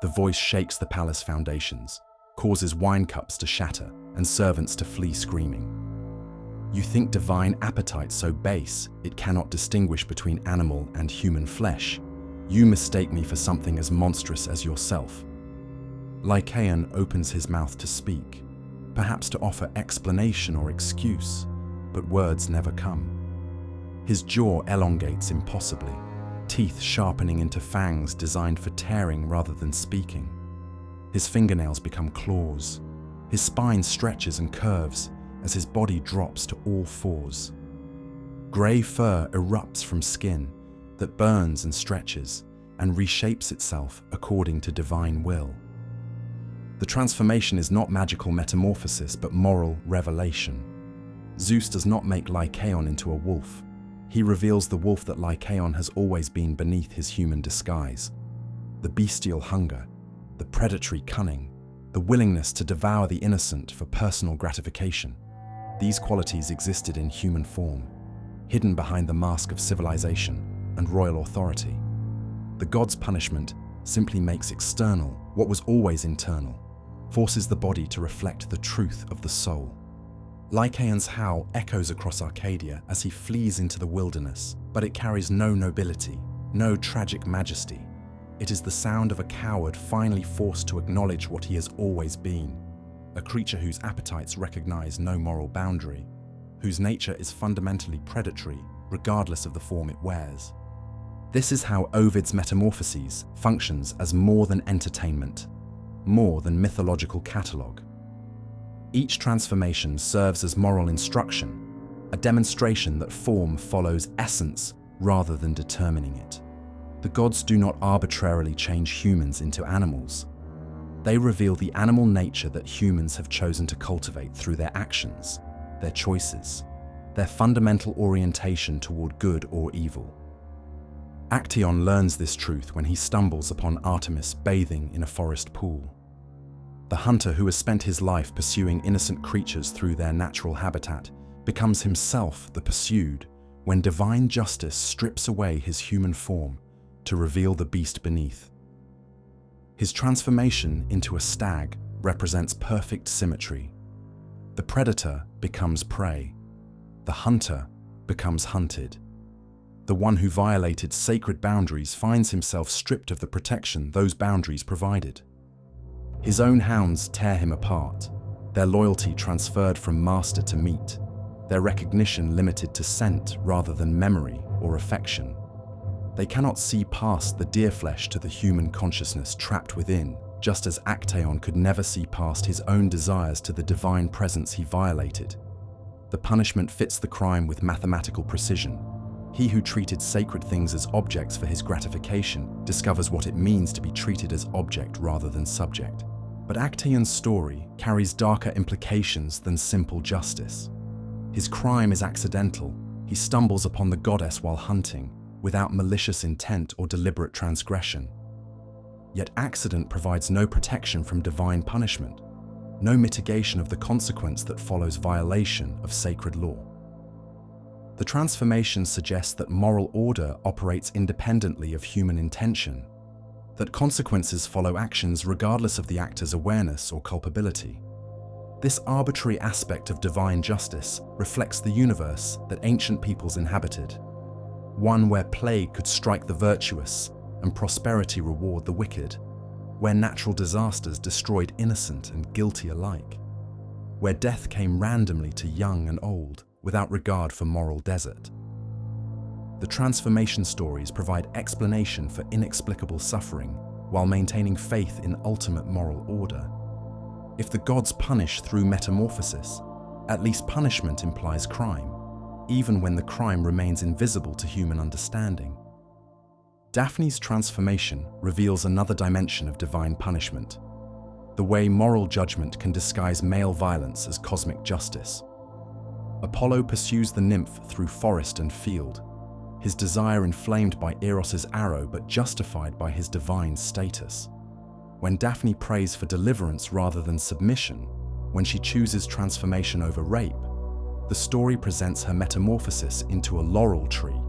The voice shakes the palace foundations, causes wine cups to shatter and servants to flee screaming. You think divine appetite so base it cannot distinguish between animal and human flesh. You mistake me for something as monstrous as yourself. Lycaon opens his mouth to speak, perhaps to offer explanation or excuse, but words never come. His jaw elongates impossibly, teeth sharpening into fangs designed for tearing rather than speaking. His fingernails become claws. His spine stretches and curves as his body drops to all fours. Grey fur erupts from skin that burns and stretches and reshapes itself according to divine will. The transformation is not magical metamorphosis, but moral revelation. Zeus does not make Lycaon into a wolf. He reveals the wolf that Lycaon has always been beneath his human disguise. The bestial hunger, the predatory cunning, the willingness to devour the innocent for personal gratification. These qualities existed in human form, hidden behind the mask of civilization and royal authority. The god's punishment simply makes external what was always internal, forces the body to reflect the truth of the soul. Lycaon's howl echoes across Arcadia as he flees into the wilderness, but it carries no nobility, no tragic majesty. It is the sound of a coward finally forced to acknowledge what he has always been, a creature whose appetites recognize no moral boundary, whose nature is fundamentally predatory regardless of the form it wears. This is how Ovid's Metamorphoses functions as more than entertainment, more than mythological catalogue. Each transformation serves as moral instruction, a demonstration that form follows essence rather than determining it. The gods do not arbitrarily change humans into animals. They reveal the animal nature that humans have chosen to cultivate through their actions, their choices, their fundamental orientation toward good or evil. Actaeon learns this truth when he stumbles upon Artemis bathing in a forest pool. The hunter who has spent his life pursuing innocent creatures through their natural habitat becomes himself the pursued when divine justice strips away his human form to reveal the beast beneath. His transformation into a stag represents perfect symmetry. The predator becomes prey. The hunter becomes hunted. The one who violated sacred boundaries finds himself stripped of the protection those boundaries provided. His own hounds tear him apart, their loyalty transferred from master to meat, their recognition limited to scent rather than memory or affection. They cannot see past the deer flesh to the human consciousness trapped within, just as Actaeon could never see past his own desires to the divine presence he violated. The punishment fits the crime with mathematical precision. He who treated sacred things as objects for his gratification discovers what it means to be treated as object rather than subject. But Actaeon's story carries darker implications than simple justice. His crime is accidental. He stumbles upon the goddess while hunting, without malicious intent or deliberate transgression. Yet accident provides no protection from divine punishment, no mitigation of the consequence that follows violation of sacred law. The transformation suggests that moral order operates independently of human intention, that consequences follow actions regardless of the actor's awareness or culpability. This arbitrary aspect of divine justice reflects the universe that ancient peoples inhabited, one where plague could strike the virtuous and prosperity reward the wicked, where natural disasters destroyed innocent and guilty alike, where death came randomly to young and old without regard for moral desert. The transformation stories provide explanation for inexplicable suffering while maintaining faith in ultimate moral order. If the gods punish through metamorphosis, at least punishment implies crime, even when the crime remains invisible to human understanding. Daphne's transformation reveals another dimension of divine punishment, the way moral judgment can disguise male violence as cosmic justice. Apollo pursues the nymph through forest and field, his desire inflamed by Eros's arrow but justified by his divine status. When Daphne prays for deliverance rather than submission, when she chooses transformation over rape, the story presents her metamorphosis into a laurel tree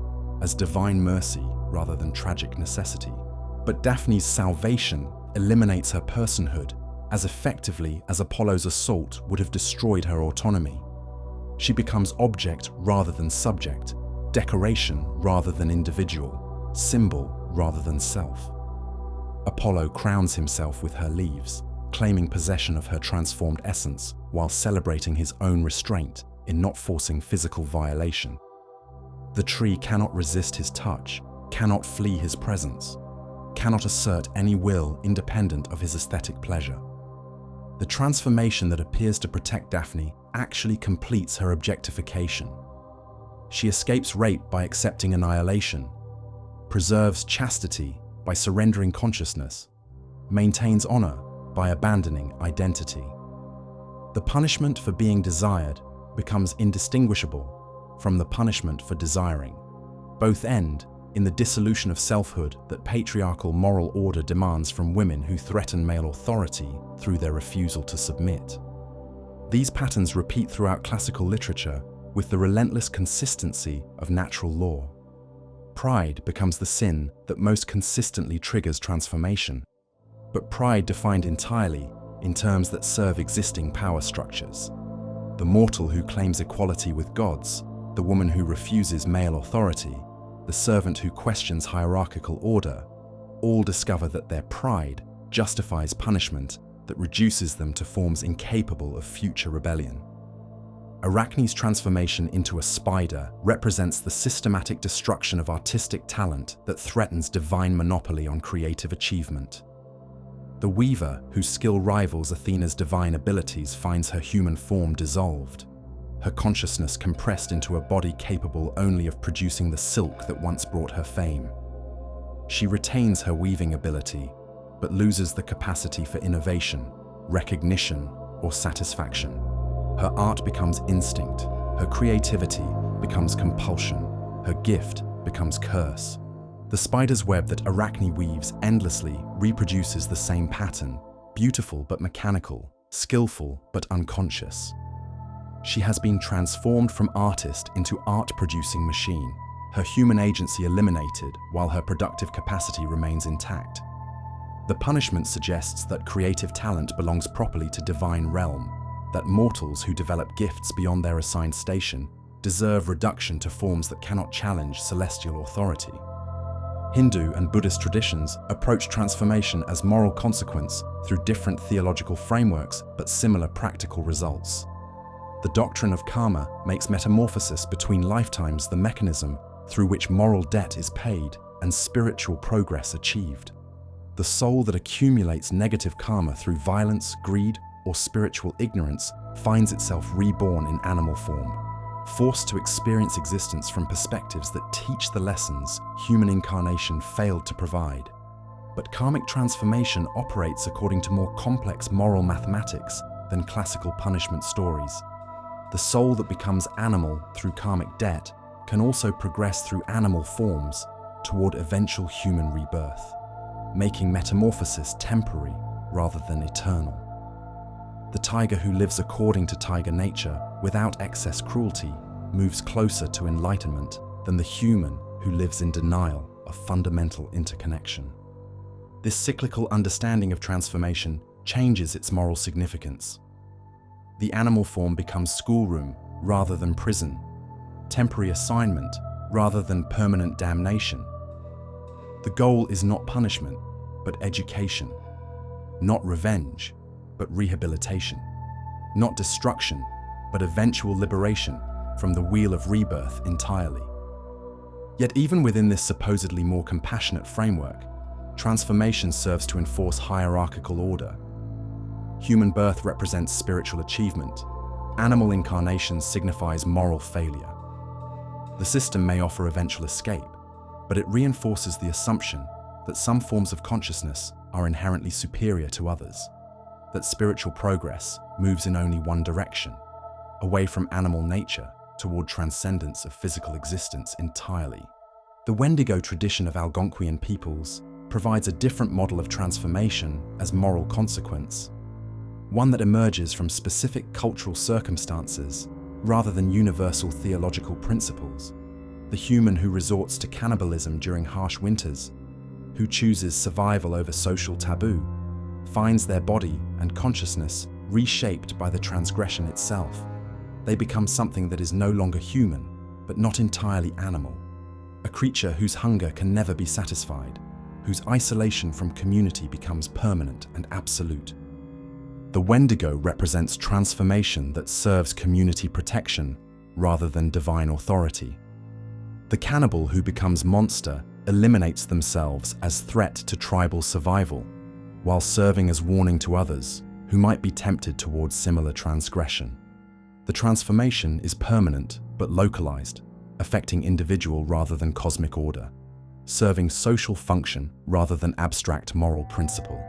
as divine mercy rather than tragic necessity. But Daphne's salvation eliminates her personhood as effectively as Apollo's assault would have destroyed her autonomy. She becomes object rather than subject, decoration rather than individual, symbol rather than self. Apollo crowns himself with her leaves, claiming possession of her transformed essence while celebrating his own restraint in not forcing physical violation. The tree cannot resist his touch, cannot flee his presence, cannot assert any will independent of his aesthetic pleasure. The transformation that appears to protect Daphne actually completes her objectification. She escapes rape by accepting annihilation, preserves chastity by surrendering consciousness, maintains honor by abandoning identity. The punishment for being desired becomes indistinguishable from the punishment for desiring. Both end in the dissolution of selfhood that patriarchal moral order demands from women who threaten male authority through their refusal to submit. These patterns repeat throughout classical literature with the relentless consistency of natural law. Pride becomes the sin that most consistently triggers transformation, but pride defined entirely in terms that serve existing power structures. The mortal who claims equality with gods, the woman who refuses male authority, the servant who questions hierarchical order, all discover that their pride justifies punishment that reduces them to forms incapable of future rebellion. Arachne's transformation into a spider represents the systematic destruction of artistic talent that threatens divine monopoly on creative achievement. The weaver, whose skill rivals Athena's divine abilities, finds her human form dissolved, her consciousness compressed into a body capable only of producing the silk that once brought her fame. She retains her weaving ability, but loses the capacity for innovation, recognition, or satisfaction. Her art becomes instinct, her creativity becomes compulsion, her gift becomes curse. The spider's web that Arachne weaves endlessly reproduces the same pattern, beautiful but mechanical, skillful but unconscious. She has been transformed from artist into art-producing machine, her human agency eliminated while her productive capacity remains intact. The punishment suggests that creative talent belongs properly to divine realm, that mortals who develop gifts beyond their assigned station deserve reduction to forms that cannot challenge celestial authority. Hindu and Buddhist traditions approach transformation as moral consequence through different theological frameworks but similar practical results. The doctrine of karma makes metamorphosis between lifetimes the mechanism through which moral debt is paid and spiritual progress achieved. The soul that accumulates negative karma through violence, greed, or spiritual ignorance finds itself reborn in animal form, forced to experience existence from perspectives that teach the lessons human incarnation failed to provide. But karmic transformation operates according to more complex moral mathematics than classical punishment stories. The soul that becomes animal through karmic debt can also progress through animal forms toward eventual human rebirth, making metamorphosis temporary rather than eternal. The tiger who lives according to tiger nature without excess cruelty moves closer to enlightenment than the human who lives in denial of fundamental interconnection. This cyclical understanding of transformation changes its moral significance. The animal form becomes schoolroom rather than prison, temporary assignment rather than permanent damnation. The goal is not punishment, but education, not revenge, but rehabilitation, not destruction, but eventual liberation from the wheel of rebirth entirely. Yet even within this supposedly more compassionate framework, transformation serves to enforce hierarchical order. Human birth represents spiritual achievement. Animal incarnation signifies moral failure. The system may offer eventual escape, but it reinforces the assumption that some forms of consciousness are inherently superior to others, that spiritual progress moves in only one direction, away from animal nature toward transcendence of physical existence entirely. The Wendigo tradition of Algonquian peoples provides a different model of transformation as moral consequence, one that emerges from specific cultural circumstances rather than universal theological principles. The human who resorts to cannibalism during harsh winters, who chooses survival over social taboo, finds their body and consciousness reshaped by the transgression itself. They become something that is no longer human, but not entirely animal, a creature whose hunger can never be satisfied, whose isolation from community becomes permanent and absolute. The Wendigo represents transformation that serves community protection rather than divine authority. The cannibal who becomes monster eliminates themselves as threat to tribal survival, while serving as warning to others who might be tempted towards similar transgression. The transformation is permanent but localized, affecting individual rather than cosmic order, serving social function rather than abstract moral principle.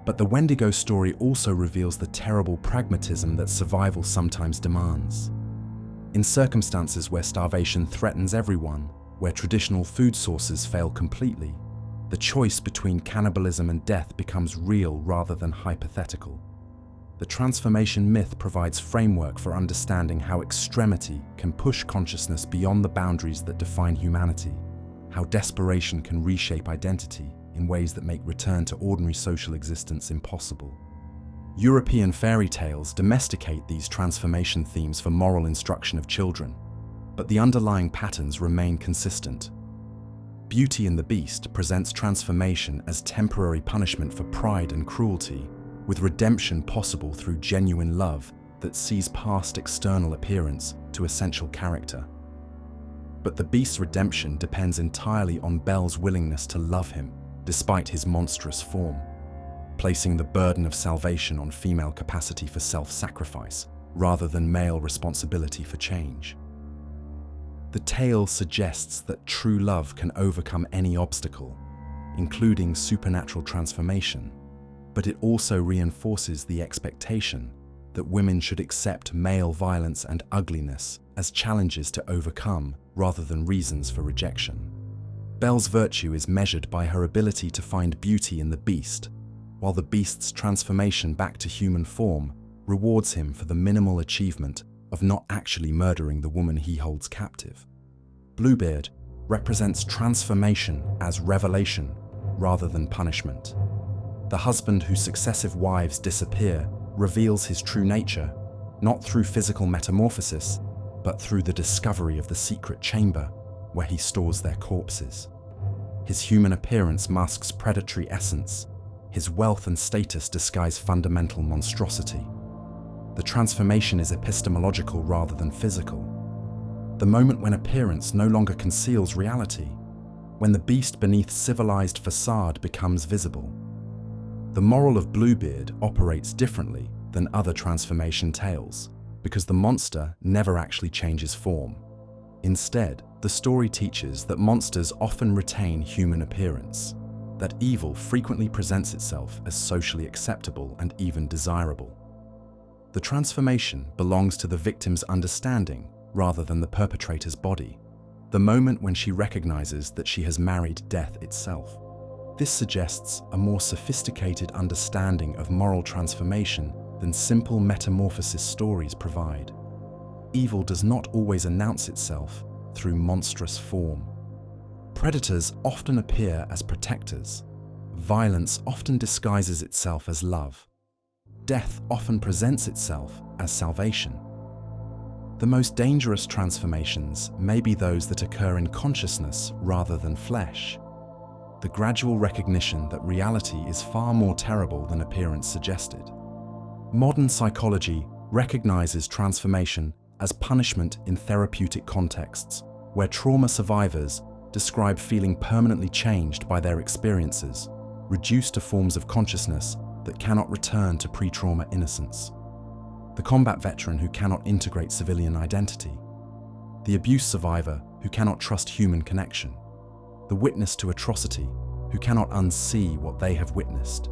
But the Wendigo story also reveals the terrible pragmatism that survival sometimes demands. In circumstances where starvation threatens everyone, where traditional food sources fail completely, the choice between cannibalism and death becomes real rather than hypothetical. The transformation myth provides framework for understanding how extremity can push consciousness beyond the boundaries that define humanity, how desperation can reshape identity in ways that make return to ordinary social existence impossible. European fairy tales domesticate these transformation themes for moral instruction of children, but the underlying patterns remain consistent. Beauty and the Beast presents transformation as temporary punishment for pride and cruelty, with redemption possible through genuine love that sees past external appearance to essential character. But the Beast's redemption depends entirely on Belle's willingness to love him despite his monstrous form, placing the burden of salvation on female capacity for self-sacrifice rather than male responsibility for change. The tale suggests that true love can overcome any obstacle, including supernatural transformation, but it also reinforces the expectation that women should accept male violence and ugliness as challenges to overcome rather than reasons for rejection. Belle's virtue is measured by her ability to find beauty in the beast, while the beast's transformation back to human form rewards him for the minimal achievement of not actually murdering the woman he holds captive. Bluebeard represents transformation as revelation rather than punishment. The husband whose successive wives disappear reveals his true nature, not through physical metamorphosis, but through the discovery of the secret chamber where he stores their corpses. His human appearance masks predatory essence. His wealth and status disguise fundamental monstrosity. The transformation is epistemological rather than physical. The moment when appearance no longer conceals reality, when the beast beneath civilized facade becomes visible. The moral of Bluebeard operates differently than other transformation tales, because the monster never actually changes form. Instead, the story teaches that monsters often retain human appearance, that evil frequently presents itself as socially acceptable and even desirable. The transformation belongs to the victim's understanding rather than the perpetrator's body, the moment when she recognizes that she has married death itself. This suggests a more sophisticated understanding of moral transformation than simple metamorphosis stories provide. Evil does not always announce itself through monstrous form. Predators often appear as protectors. Violence often disguises itself as love. Death often presents itself as salvation. The most dangerous transformations may be those that occur in consciousness rather than flesh. The gradual recognition that reality is far more terrible than appearance suggested. Modern psychology recognizes transformation as punishment in therapeutic contexts, where trauma survivors describe feeling permanently changed by their experiences, reduced to forms of consciousness that cannot return to pre-trauma innocence. The combat veteran who cannot integrate civilian identity. The abuse survivor who cannot trust human connection. The witness to atrocity who cannot unsee what they have witnessed.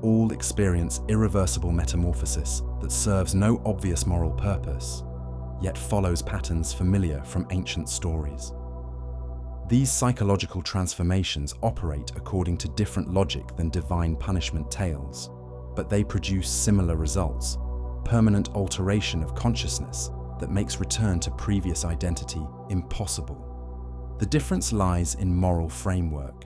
All experience irreversible metamorphosis that serves no obvious moral purpose, yet follows patterns familiar from ancient stories. These psychological transformations operate according to different logic than divine punishment tales, but they produce similar results: permanent alteration of consciousness that makes return to previous identity impossible. The difference lies in moral framework.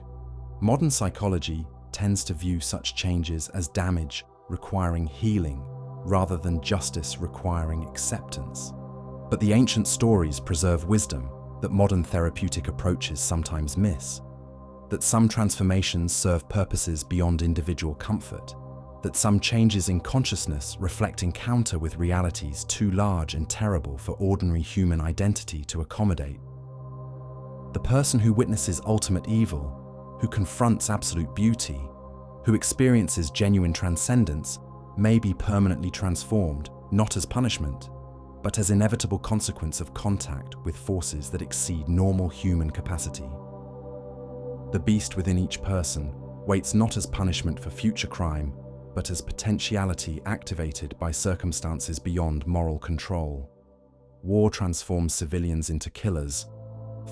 Modern psychology tends to view such changes as damage requiring healing rather than justice requiring acceptance. But the ancient stories preserve wisdom that modern therapeutic approaches sometimes miss, that some transformations serve purposes beyond individual comfort, that some changes in consciousness reflect encounter with realities too large and terrible for ordinary human identity to accommodate. The person who witnesses ultimate evil, who confronts absolute beauty, who experiences genuine transcendence, may be permanently transformed, not as punishment, but as inevitable consequence of contact with forces that exceed normal human capacity. The beast within each person waits not as punishment for future crime, but as potentiality activated by circumstances beyond moral control. War transforms civilians into killers.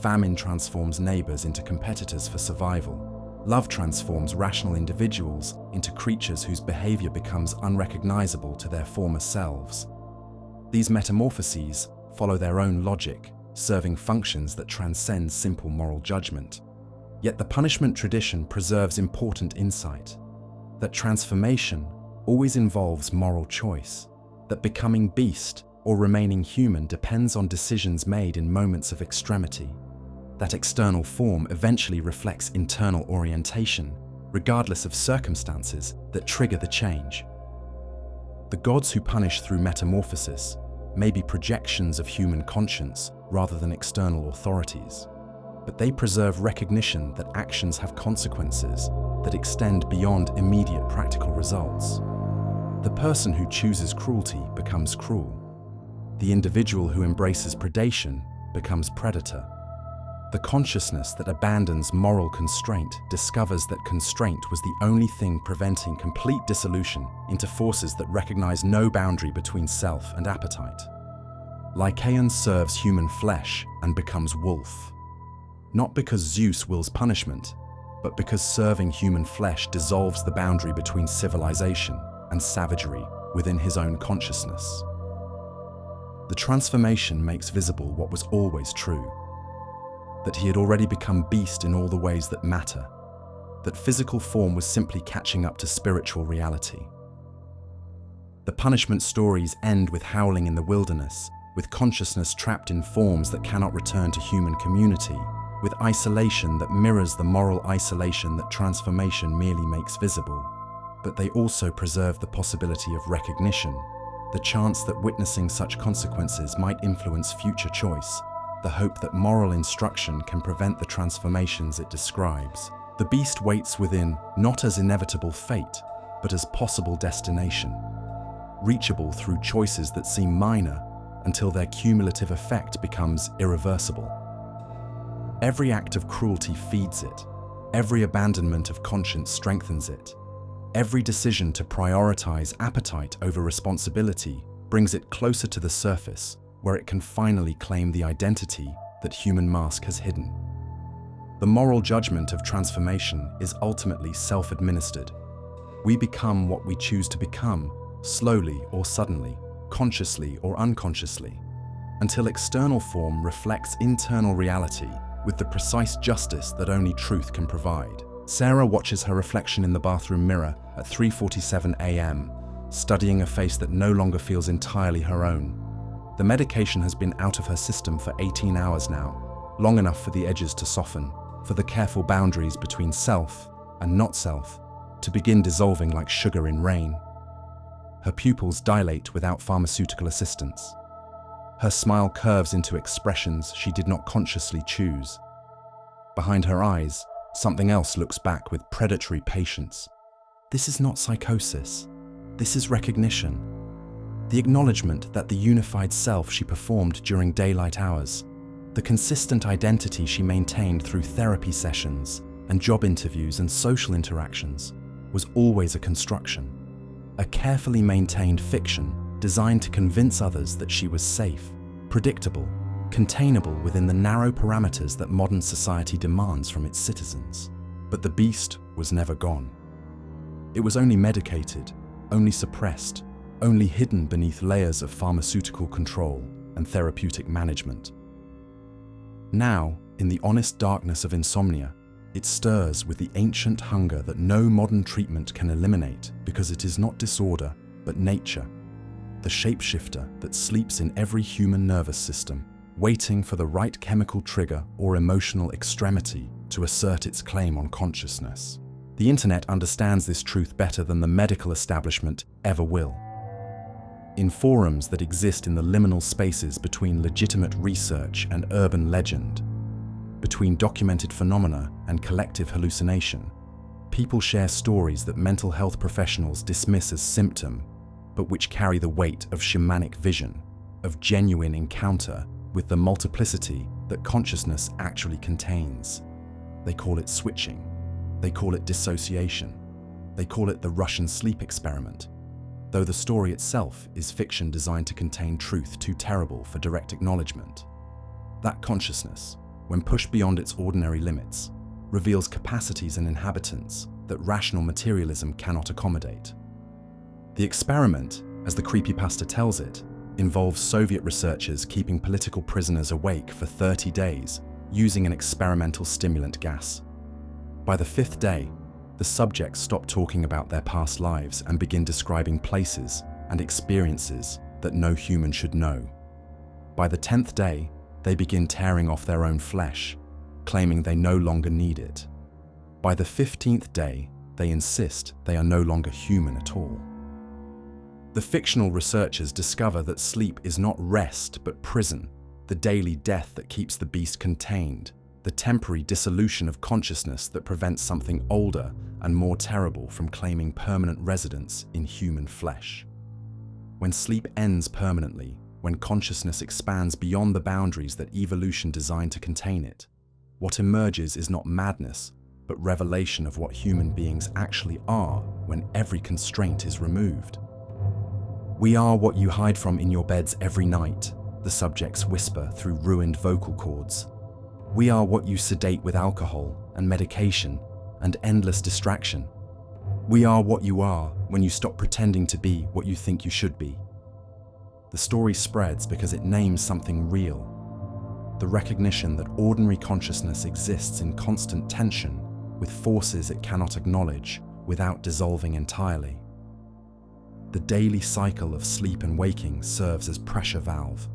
Famine transforms neighbors into competitors for survival. Love transforms rational individuals into creatures whose behavior becomes unrecognizable to their former selves. These metamorphoses follow their own logic, serving functions that transcend simple moral judgment. Yet the punishment tradition preserves important insight: that transformation always involves moral choice, that becoming beast or remaining human depends on decisions made in moments of extremity, that external form eventually reflects internal orientation, regardless of circumstances that trigger the change. The gods who punish through metamorphosis may be projections of human conscience rather than external authorities, but they preserve recognition that actions have consequences that extend beyond immediate practical results. The person who chooses cruelty becomes cruel. The individual who embraces predation becomes predator. The consciousness that abandons moral constraint discovers that constraint was the only thing preventing complete dissolution into forces that recognize no boundary between self and appetite. Lycaon serves human flesh and becomes wolf. Not because Zeus wills punishment, but because serving human flesh dissolves the boundary between civilization and savagery within his own consciousness. The transformation makes visible what was always true, that he had already become beast in all the ways that matter, that physical form was simply catching up to spiritual reality. The punishment stories end with howling in the wilderness, with consciousness trapped in forms that cannot return to human community, with isolation that mirrors the moral isolation that transformation merely makes visible. But they also preserve the possibility of recognition, the chance that witnessing such consequences might influence future choice, the hope that moral instruction can prevent the transformations it describes. The beast waits within, not as inevitable fate, but as possible destination, reachable through choices that seem minor until their cumulative effect becomes irreversible. Every act of cruelty feeds it. Every abandonment of conscience strengthens it. Every decision to prioritize appetite over responsibility brings it closer to the surface, where it can finally claim the identity that human mask has hidden. The moral judgment of transformation is ultimately self-administered. We become what we choose to become, slowly or suddenly, consciously or unconsciously, until external form reflects internal reality with the precise justice that only truth can provide. Sarah watches her reflection in the bathroom mirror at 3:47 a.m., studying a face that no longer feels entirely her own. The medication has been out of her system for 18 hours now, long enough for the edges to soften, for the careful boundaries between self and not self to begin dissolving like sugar in rain. Her pupils dilate without pharmaceutical assistance. Her smile curves into expressions she did not consciously choose. Behind her eyes, something else looks back with predatory patience. This is not psychosis. This is recognition. The acknowledgement that the unified self she performed during daylight hours, the consistent identity she maintained through therapy sessions and job interviews and social interactions, was always a construction. A carefully maintained fiction designed to convince others that she was safe, predictable, containable within the narrow parameters that modern society demands from its citizens. But the beast was never gone. It was only medicated, only suppressed, only hidden beneath layers of pharmaceutical control and therapeutic management. Now, in the honest darkness of insomnia, it stirs with the ancient hunger that no modern treatment can eliminate because it is not disorder, but nature, the shapeshifter that sleeps in every human nervous system, waiting for the right chemical trigger or emotional extremity to assert its claim on consciousness. The internet understands this truth better than the medical establishment ever will. In forums that exist in the liminal spaces between legitimate research and urban legend, between documented phenomena and collective hallucination, people share stories that mental health professionals dismiss as symptom, but which carry the weight of shamanic vision, of genuine encounter with the multiplicity that consciousness actually contains. They call it switching. They call it dissociation. They call it the Russian sleep experiment, though the story itself is fiction designed to contain truth too terrible for direct acknowledgement. That consciousness, when pushed beyond its ordinary limits, reveals capacities and inhabitants that rational materialism cannot accommodate. The experiment, as the creepypasta tells it, involves Soviet researchers keeping political prisoners awake for 30 days using an experimental stimulant gas. By the 5th day, the subjects stop talking about their past lives and begin describing places and experiences that no human should know. By the 10th day, they begin tearing off their own flesh, claiming they no longer need it. By the 15th day, they insist they are no longer human at all. The fictional researchers discover that sleep is not rest but prison, the daily death that keeps the beast contained, the temporary dissolution of consciousness that prevents something older and more terrible from claiming permanent residence in human flesh. When sleep ends permanently, when consciousness expands beyond the boundaries that evolution designed to contain it, what emerges is not madness, but revelation of what human beings actually are when every constraint is removed. "We are what you hide from in your beds every night," the subjects whisper through ruined vocal cords. "We are what you sedate with alcohol and medication and endless distraction. We are what you are when you stop pretending to be what you think you should be." The story spreads because it names something real, the recognition that ordinary consciousness exists in constant tension with forces it cannot acknowledge without dissolving entirely. The daily cycle of sleep and waking serves as pressure valve,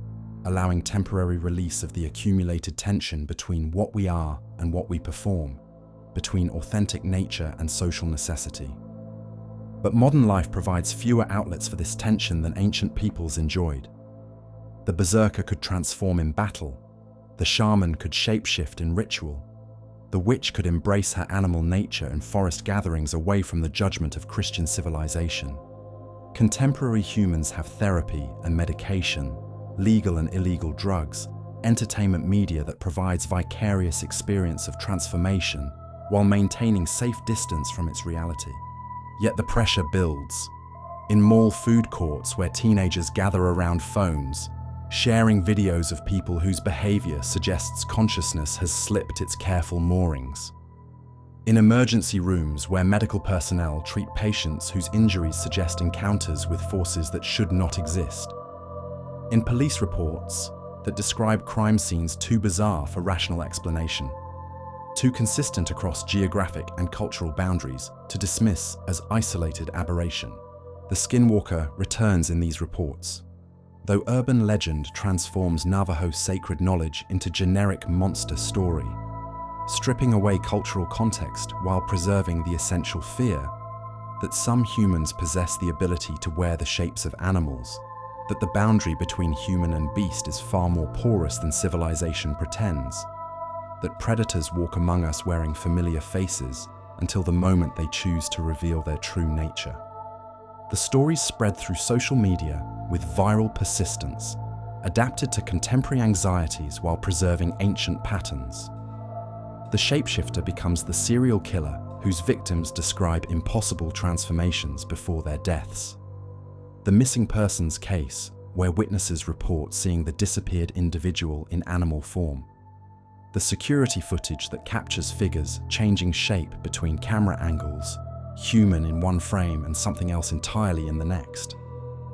allowing temporary release of the accumulated tension between what we are and what we perform, between authentic nature and social necessity. But modern life provides fewer outlets for this tension than ancient peoples enjoyed. The berserker could transform in battle, the shaman could shapeshift in ritual, the witch could embrace her animal nature in forest gatherings away from the judgment of Christian civilization. Contemporary humans have therapy and medication, legal and illegal drugs, entertainment media that provides vicarious experience of transformation while maintaining safe distance from its reality. Yet the pressure builds. In mall food courts where teenagers gather around phones, sharing videos of people whose behavior suggests consciousness has slipped its careful moorings. In emergency rooms where medical personnel treat patients whose injuries suggest encounters with forces that should not exist. In police reports that describe crime scenes too bizarre for rational explanation, too consistent across geographic and cultural boundaries to dismiss as isolated aberration. The skinwalker returns in these reports. Though urban legend transforms Navajo sacred knowledge into generic monster story, stripping away cultural context while preserving the essential fear that some humans possess the ability to wear the shapes of animals, that the boundary between human and beast is far more porous than civilization pretends, that predators walk among us wearing familiar faces until the moment they choose to reveal their true nature. The stories spread through social media with viral persistence, adapted to contemporary anxieties while preserving ancient patterns. The shapeshifter becomes the serial killer whose victims describe impossible transformations before their deaths. The missing persons case, where witnesses report seeing the disappeared individual in animal form. The security footage that captures figures changing shape between camera angles, human in one frame and something else entirely in the next.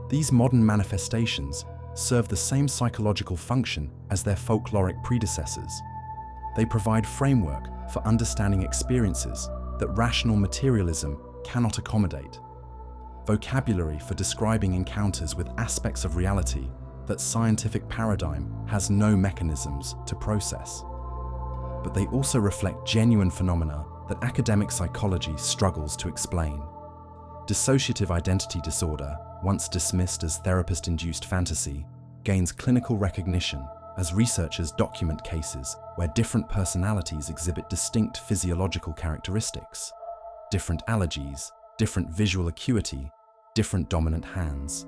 These modern manifestations serve the same psychological function as their folkloric predecessors. They provide framework for understanding experiences that rational materialism cannot accommodate, vocabulary for describing encounters with aspects of reality that scientific paradigm has no mechanisms to process. But they also reflect genuine phenomena that academic psychology struggles to explain. Dissociative identity disorder, once dismissed as therapist-induced fantasy, gains clinical recognition as researchers document cases where different personalities exhibit distinct physiological characteristics, different allergies, different visual acuity, different dominant hands.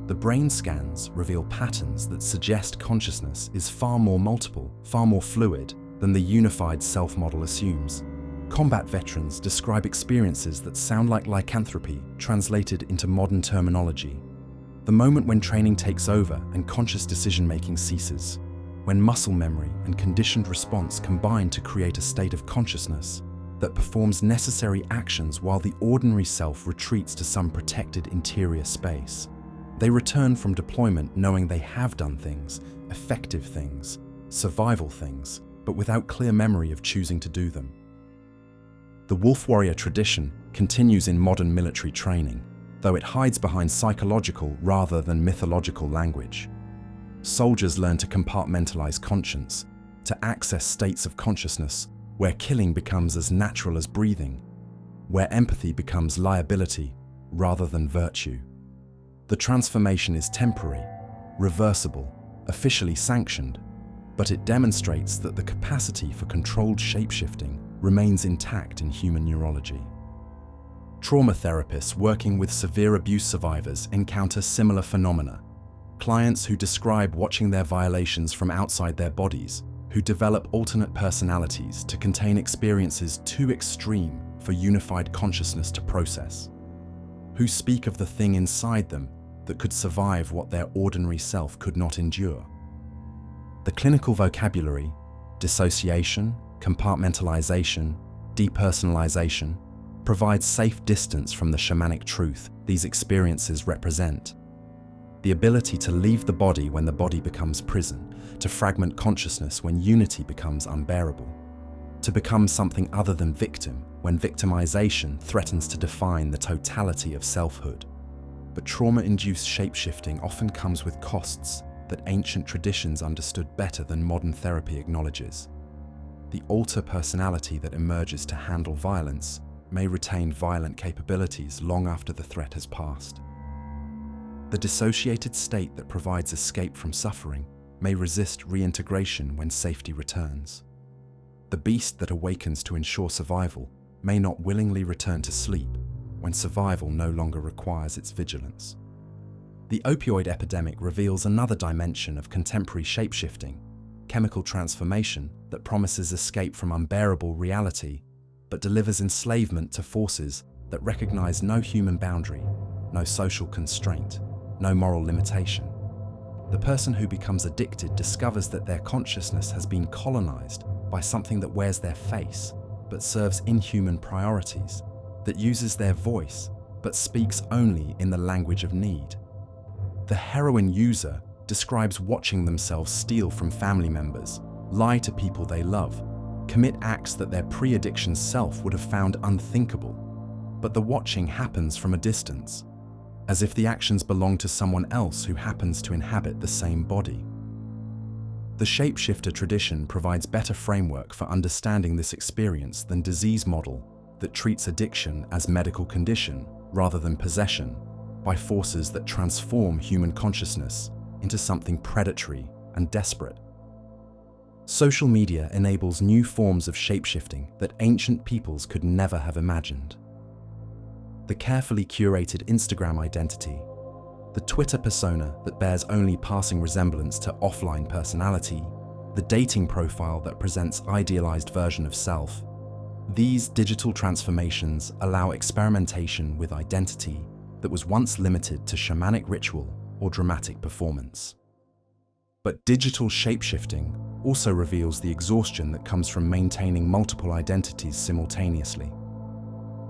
The brain scans reveal patterns that suggest consciousness is far more multiple, far more fluid than the unified self-model assumes. Combat veterans describe experiences that sound like lycanthropy translated into modern terminology. The moment when training takes over and conscious decision-making ceases, when muscle memory and conditioned response combine to create a state of consciousness that performs necessary actions while the ordinary self retreats to some protected interior space. They return from deployment knowing they have done things, effective things, survival things, but without clear memory of choosing to do them. The wolf warrior tradition continues in modern military training, though it hides behind psychological rather than mythological language. Soldiers learn to compartmentalize conscience, to access states of consciousness where killing becomes as natural as breathing, where empathy becomes liability rather than virtue. The transformation is temporary, reversible, officially sanctioned, but it demonstrates that the capacity for controlled shapeshifting remains intact in human neurology. Trauma therapists working with severe abuse survivors encounter similar phenomena. Clients who describe watching their violations from outside their bodies, who develop alternate personalities to contain experiences too extreme for unified consciousness to process, who speak of the thing inside them that could survive what their ordinary self could not endure. The clinical vocabulary, dissociation, compartmentalization, depersonalization, provides safe distance from the shamanic truth these experiences represent. The ability to leave the body when the body becomes prison, to fragment consciousness when unity becomes unbearable, to become something other than victim when victimization threatens to define the totality of selfhood. But trauma-induced shapeshifting often comes with costs that ancient traditions understood better than modern therapy acknowledges. The alter personality that emerges to handle violence may retain violent capabilities long after the threat has passed. The dissociated state that provides escape from suffering may resist reintegration when safety returns. The beast that awakens to ensure survival may not willingly return to sleep when survival no longer requires its vigilance. The opioid epidemic reveals another dimension of contemporary shapeshifting, chemical transformation that promises escape from unbearable reality, but delivers enslavement to forces that recognize no human boundary, no social constraint, no moral limitation. The person who becomes addicted discovers that their consciousness has been colonized by something that wears their face, but serves inhuman priorities, that uses their voice, but speaks only in the language of need. The heroin user describes watching themselves steal from family members, lie to people they love, commit acts that their pre-addiction self would have found unthinkable. But the watching happens from a distance, as if the actions belong to someone else who happens to inhabit the same body. The shapeshifter tradition provides better framework for understanding this experience than disease model that treats addiction as medical condition rather than possession by forces that transform human consciousness into something predatory and desperate. Social media enables new forms of shapeshifting that ancient peoples could never have imagined. The carefully curated Instagram identity, the Twitter persona that bears only passing resemblance to offline personality, the dating profile that presents idealized version of self. These digital transformations allow experimentation with identity that was once limited to shamanic ritual or dramatic performance. But digital shapeshifting also reveals the exhaustion that comes from maintaining multiple identities simultaneously.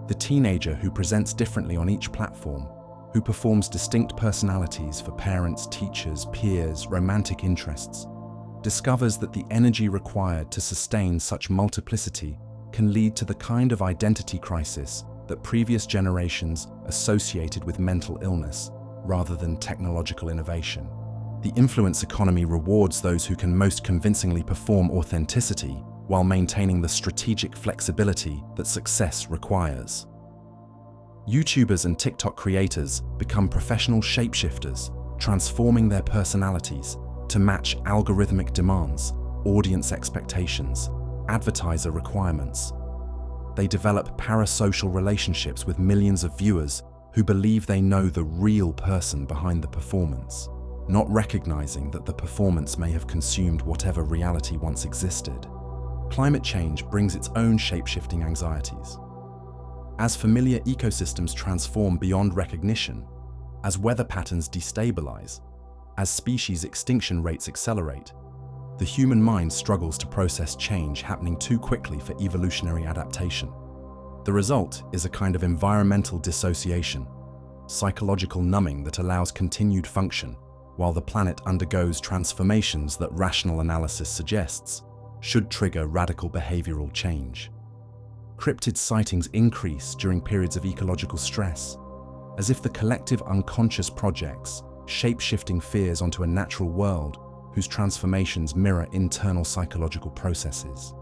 The teenager who presents differently on each platform, who performs distinct personalities for parents, teachers, peers, romantic interests, discovers that the energy required to sustain such multiplicity can lead to the kind of identity crisis that previous generations associated with mental illness rather than technological innovation. The influence economy rewards those who can most convincingly perform authenticity while maintaining the strategic flexibility that success requires. YouTubers and TikTok creators become professional shapeshifters, transforming their personalities to match algorithmic demands, audience expectations, advertiser requirements. They develop parasocial relationships with millions of viewers who believe they know the real person behind the performance, not recognizing that the performance may have consumed whatever reality once existed. Climate change brings its own shape-shifting anxieties. As familiar ecosystems transform beyond recognition, as weather patterns destabilize, as species extinction rates accelerate, the human mind struggles to process change happening too quickly for evolutionary adaptation. The result is a kind of environmental dissociation, psychological numbing that allows continued function, while the planet undergoes transformations that rational analysis suggests should trigger radical behavioral change. Cryptid sightings increase during periods of ecological stress, as if the collective unconscious projects shape-shifting fears onto a natural world whose transformations mirror internal psychological processes.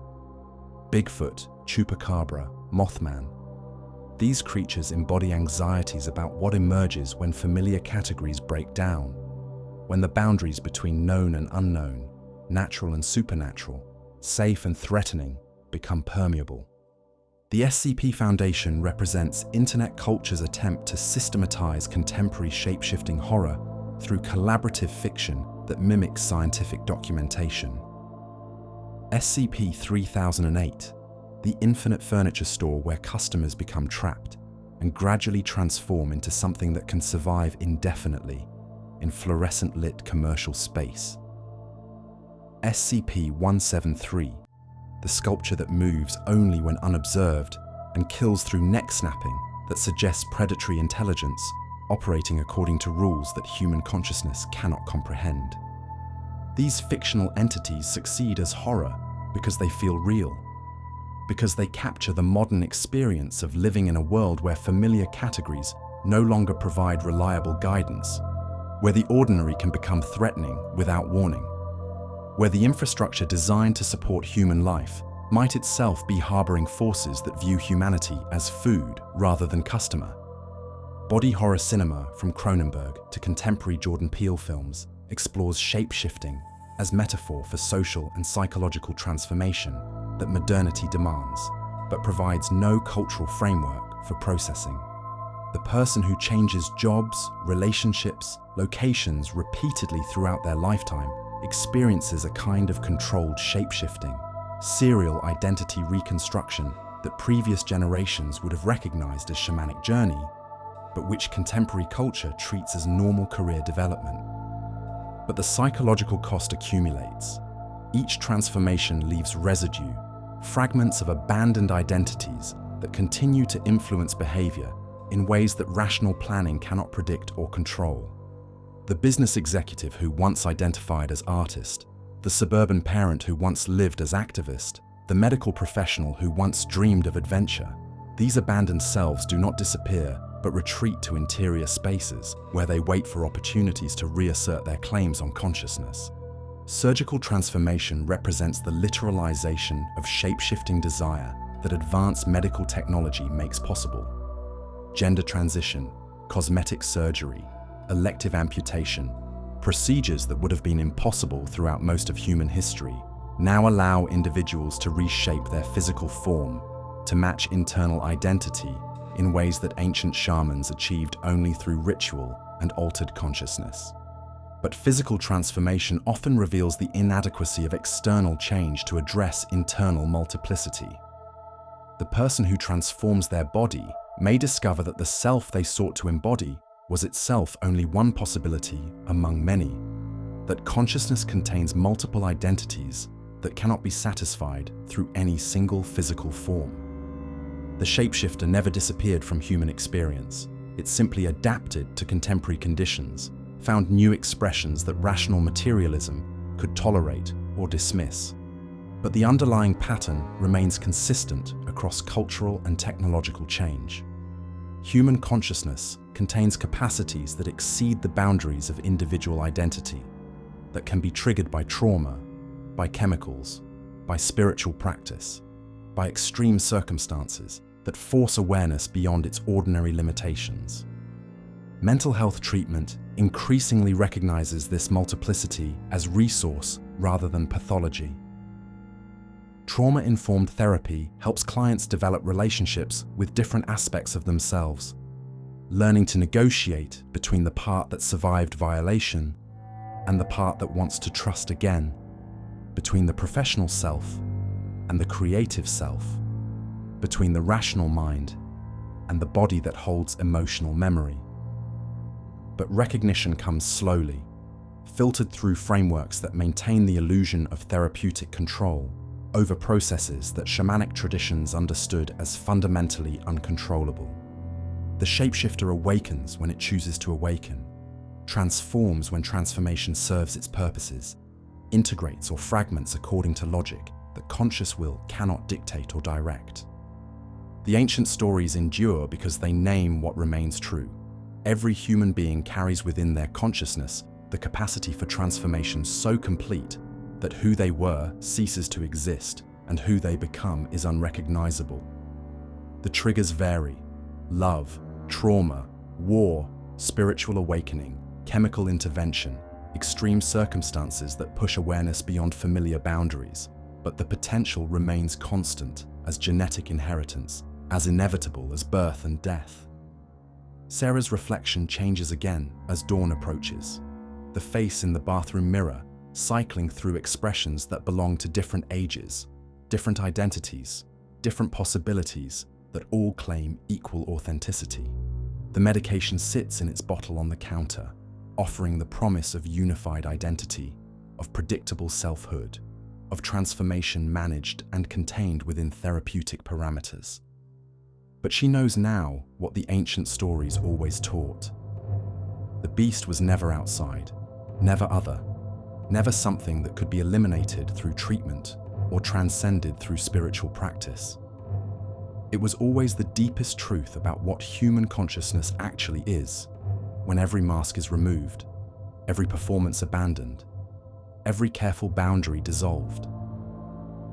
Bigfoot, Chupacabra, Mothman. These creatures embody anxieties about what emerges when familiar categories break down, when the boundaries between known and unknown, natural and supernatural, safe and threatening, become permeable. The SCP Foundation represents internet culture's attempt to systematize contemporary shape-shifting horror through collaborative fiction that mimics scientific documentation. SCP-3008, the infinite furniture store where customers become trapped and gradually transform into something that can survive indefinitely in fluorescent-lit commercial space. SCP-173, the sculpture that moves only when unobserved and kills through neck snapping that suggests predatory intelligence operating according to rules that human consciousness cannot comprehend. These fictional entities succeed as horror because they feel real, because they capture the modern experience of living in a world where familiar categories no longer provide reliable guidance, where the ordinary can become threatening without warning, where the infrastructure designed to support human life might itself be harboring forces that view humanity as food rather than customer. Body horror cinema, from Cronenberg to contemporary Jordan Peele films, explores shape-shifting as metaphor for social and psychological transformation that modernity demands, but provides no cultural framework for processing. The person who changes jobs, relationships, locations repeatedly throughout their lifetime experiences a kind of controlled shape-shifting, serial identity reconstruction that previous generations would have recognized as shamanic journey, but which contemporary culture treats as normal career development. But the psychological cost accumulates. Each transformation leaves residue, fragments of abandoned identities that continue to influence behavior in ways that rational planning cannot predict or control. The business executive who once identified as artist, the suburban parent who once lived as activist, the medical professional who once dreamed of adventure, these abandoned selves do not disappear but retreat to interior spaces where they wait for opportunities to reassert their claims on consciousness. Surgical transformation represents the literalization of shape-shifting desire that advanced medical technology makes possible. Gender transition, cosmetic surgery, elective amputation, procedures that would have been impossible throughout most of human history, now allow individuals to reshape their physical form to match internal identity in ways that ancient shamans achieved only through ritual and altered consciousness. But physical transformation often reveals the inadequacy of external change to address internal multiplicity. The person who transforms their body may discover that the self they sought to embody was itself only one possibility among many, that consciousness contains multiple identities that cannot be satisfied through any single physical form. The shapeshifter never disappeared from human experience. It simply adapted to contemporary conditions, found new expressions that rational materialism could tolerate or dismiss. But the underlying pattern remains consistent across cultural and technological change. Human consciousness contains capacities that exceed the boundaries of individual identity, that can be triggered by trauma, by chemicals, by spiritual practice, by extreme circumstances that force awareness beyond its ordinary limitations. Mental health treatment increasingly recognizes this multiplicity as resource rather than pathology. Trauma-informed therapy helps clients develop relationships with different aspects of themselves, learning to negotiate between the part that survived violation and the part that wants to trust again, between the professional self and the creative self, between the rational mind and the body that holds emotional memory. But recognition comes slowly, filtered through frameworks that maintain the illusion of therapeutic control over processes that shamanic traditions understood as fundamentally uncontrollable. The shapeshifter awakens when it chooses to awaken, transforms when transformation serves its purposes, integrates or fragments according to logic that conscious will cannot dictate or direct. The ancient stories endure because they name what remains true. Every human being carries within their consciousness the capacity for transformation so complete that who they were ceases to exist and who they become is unrecognizable. The triggers vary: love, trauma, war, spiritual awakening, chemical intervention, extreme circumstances that push awareness beyond familiar boundaries, but the potential remains constant as genetic inheritance, as inevitable as birth and death. Sarah's reflection changes again as dawn approaches. The face in the bathroom mirror cycling through expressions that belong to different ages, different identities, different possibilities that all claim equal authenticity. The medication sits in its bottle on the counter, offering the promise of unified identity, of predictable selfhood, of transformation managed and contained within therapeutic parameters. But she knows now what the ancient stories always taught. The beast was never outside, never other, never something that could be eliminated through treatment or transcended through spiritual practice. It was always the deepest truth about what human consciousness actually is, when every mask is removed, every performance abandoned, every careful boundary dissolved.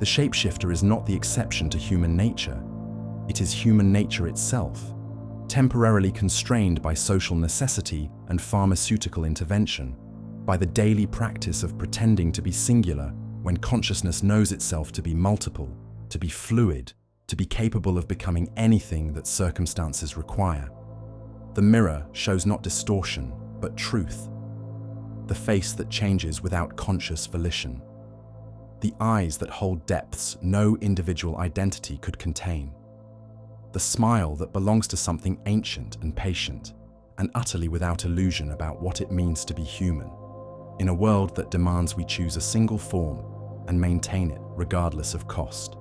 The shapeshifter is not the exception to human nature. It is human nature itself, temporarily constrained by social necessity and pharmaceutical intervention, by the daily practice of pretending to be singular when consciousness knows itself to be multiple, to be fluid, to be capable of becoming anything that circumstances require. The mirror shows not distortion, but truth. The face that changes without conscious volition. The eyes that hold depths no individual identity could contain. The smile that belongs to something ancient and patient, and utterly without illusion about what it means to be human, in a world that demands we choose a single form and maintain it regardless of cost.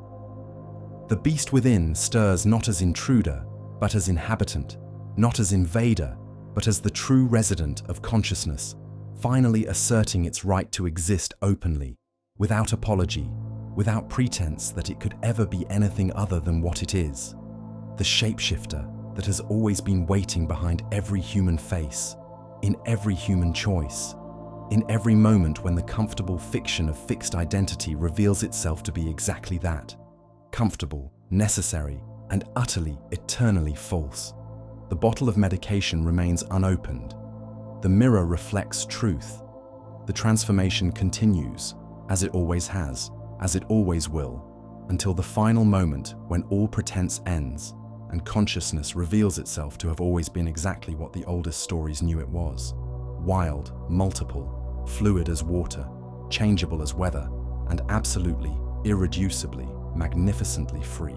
The beast within stirs not as intruder, but as inhabitant, not as invader, but as the true resident of consciousness, finally asserting its right to exist openly, without apology, without pretense that it could ever be anything other than what it is. The shapeshifter that has always been waiting behind every human face, in every human choice, in every moment when the comfortable fiction of fixed identity reveals itself to be exactly that. Comfortable, necessary, and utterly, eternally false. The bottle of medication remains unopened. The mirror reflects truth. The transformation continues, as it always has, as it always will, until the final moment when all pretense ends and consciousness reveals itself to have always been exactly what the oldest stories knew it was. Wild, multiple, fluid as water, changeable as weather, and absolutely, irreducibly, magnificently free.